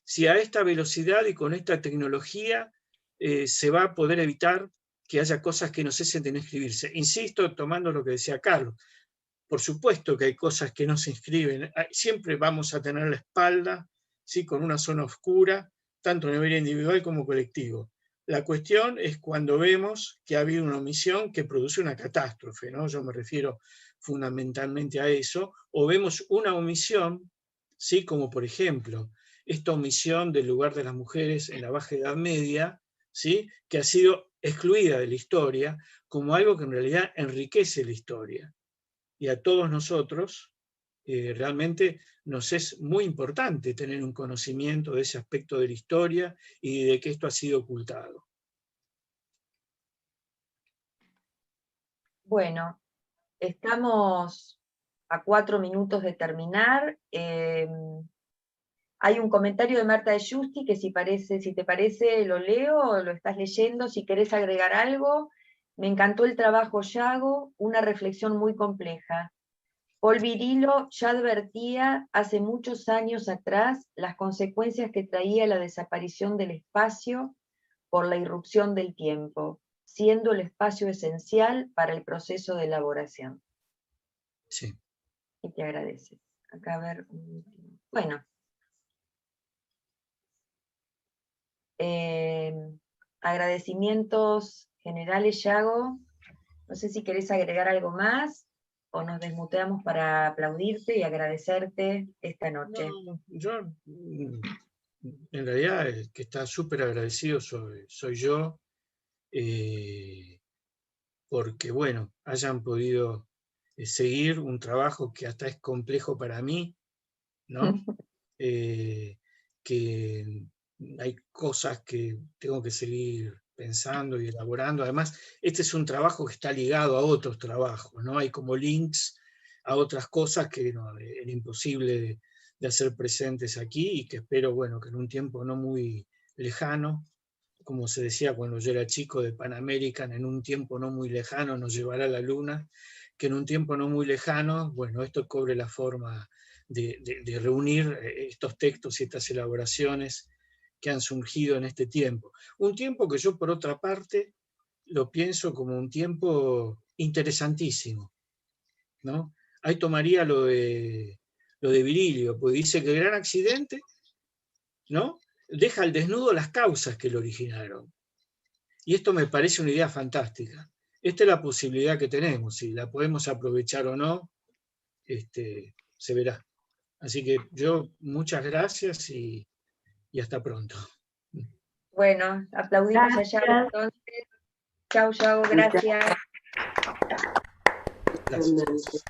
si a esta velocidad y con esta tecnología se va a poder evitar que haya cosas que no cesen de no escribirse. Insisto, tomando lo que decía Carlos, por supuesto que hay cosas que no se inscriben, siempre vamos a tener la espalda, ¿sí? Con una zona oscura, tanto a nivel individual como colectivo. La cuestión es cuando vemos que ha habido una omisión que produce una catástrofe, ¿no? Yo me refiero fundamentalmente a eso, o vemos una omisión, ¿sí? Como por ejemplo, esta omisión del lugar de las mujeres en la Baja Edad Media, ¿sí? Que ha sido excluida de la historia como algo que en realidad enriquece la historia. Y a todos nosotros realmente nos es muy importante tener un conocimiento de ese aspecto de la historia y de que esto ha sido ocultado. Bueno, estamos a 4 minutos de terminar. Hay un comentario de Marta de Justi que si te parece lo leo o lo estás leyendo, si querés agregar algo. Me encantó el trabajo, Yago, una reflexión muy compleja. Paul Virilio ya advertía hace muchos años atrás las consecuencias que traía la desaparición del espacio por la irrupción del tiempo, siendo el espacio esencial para el proceso de elaboración. Sí. Y te agradeces. Acá a ver. Bueno. Agradecimientos generales, Yago. No sé si querés agregar algo más, o nos desmuteamos para aplaudirte y agradecerte esta noche. No, yo, en realidad, el que está súper agradecido soy yo, porque, bueno, hayan podido seguir un trabajo que hasta es complejo para mí, ¿no? Que hay cosas que tengo que seguir pensando y elaborando. Además, este es un trabajo que está ligado a otros trabajos, ¿no? Hay como links a otras cosas que no, era imposible de hacer presentes aquí, y que espero, bueno, que en un tiempo no muy lejano, como se decía cuando yo era chico de Pan American, en un tiempo no muy lejano nos llevará a la luna, que en un tiempo no muy lejano, bueno, esto cobre la forma de reunir estos textos y estas elaboraciones que han surgido en este tiempo. Un tiempo que yo, por otra parte, lo pienso como un tiempo interesantísimo, ¿no? Ahí tomaría lo de Virilio, pues dice que el gran accidente, ¿no?, deja al desnudo las causas que lo originaron. Y esto me parece una idea fantástica. Esta es la posibilidad que tenemos, si la podemos aprovechar o no, se verá. Así que yo, muchas gracias y hasta pronto. Bueno, aplaudimos a Yago entonces. Chau, Yago, gracias. Gracias.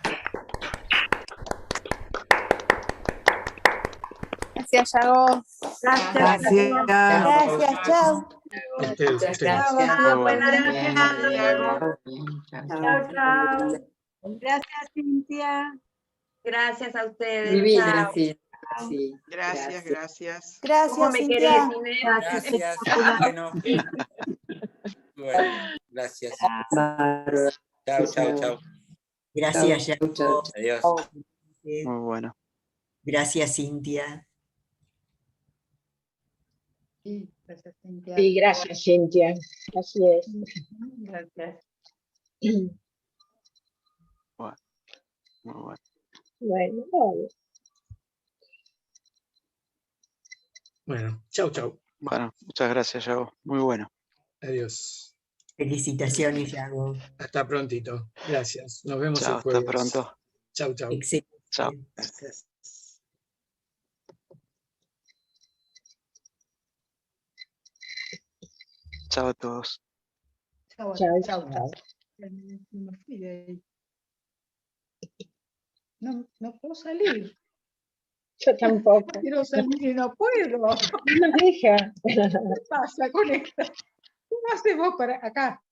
Gracias, Yago. Gracias. Gracias, chao. A ustedes. Chao, Buenas Chao, chao. Gracias, Cintia. Gracias a ustedes. Divina, Chao. sí. Sí, Gracias, gracias. ¿Cómo Gracias, me Cintia. querés, Inés? Gracias. Bueno, bueno, gracias. Bárbaro. Chao, chao, chao. Gracias, Chau, chau, Yago. Adiós. Muy bueno. Gracias, Cintia. Sí, gracias, Cintia. Sí, gracias, Cintia. Así es. Gracias. Bueno, muy bueno. Bueno, vale. Bueno, chau, chau. Bueno, muchas gracias, Yago. Muy bueno. Adiós. Felicitaciones, Yago. Hasta prontito. Gracias. Nos vemos Chao, el jueves. hasta pronto. Chau, chau. Excelente. Chao. Gracias. Chao a todos. Chao, Chao, chao, chao. chao. Me fui de ahí. No puedo salir. Yo tampoco. Quiero salir y no puedo. No nos deja. ¿Qué pasa con esto? ¿Cómo hacemos para acá?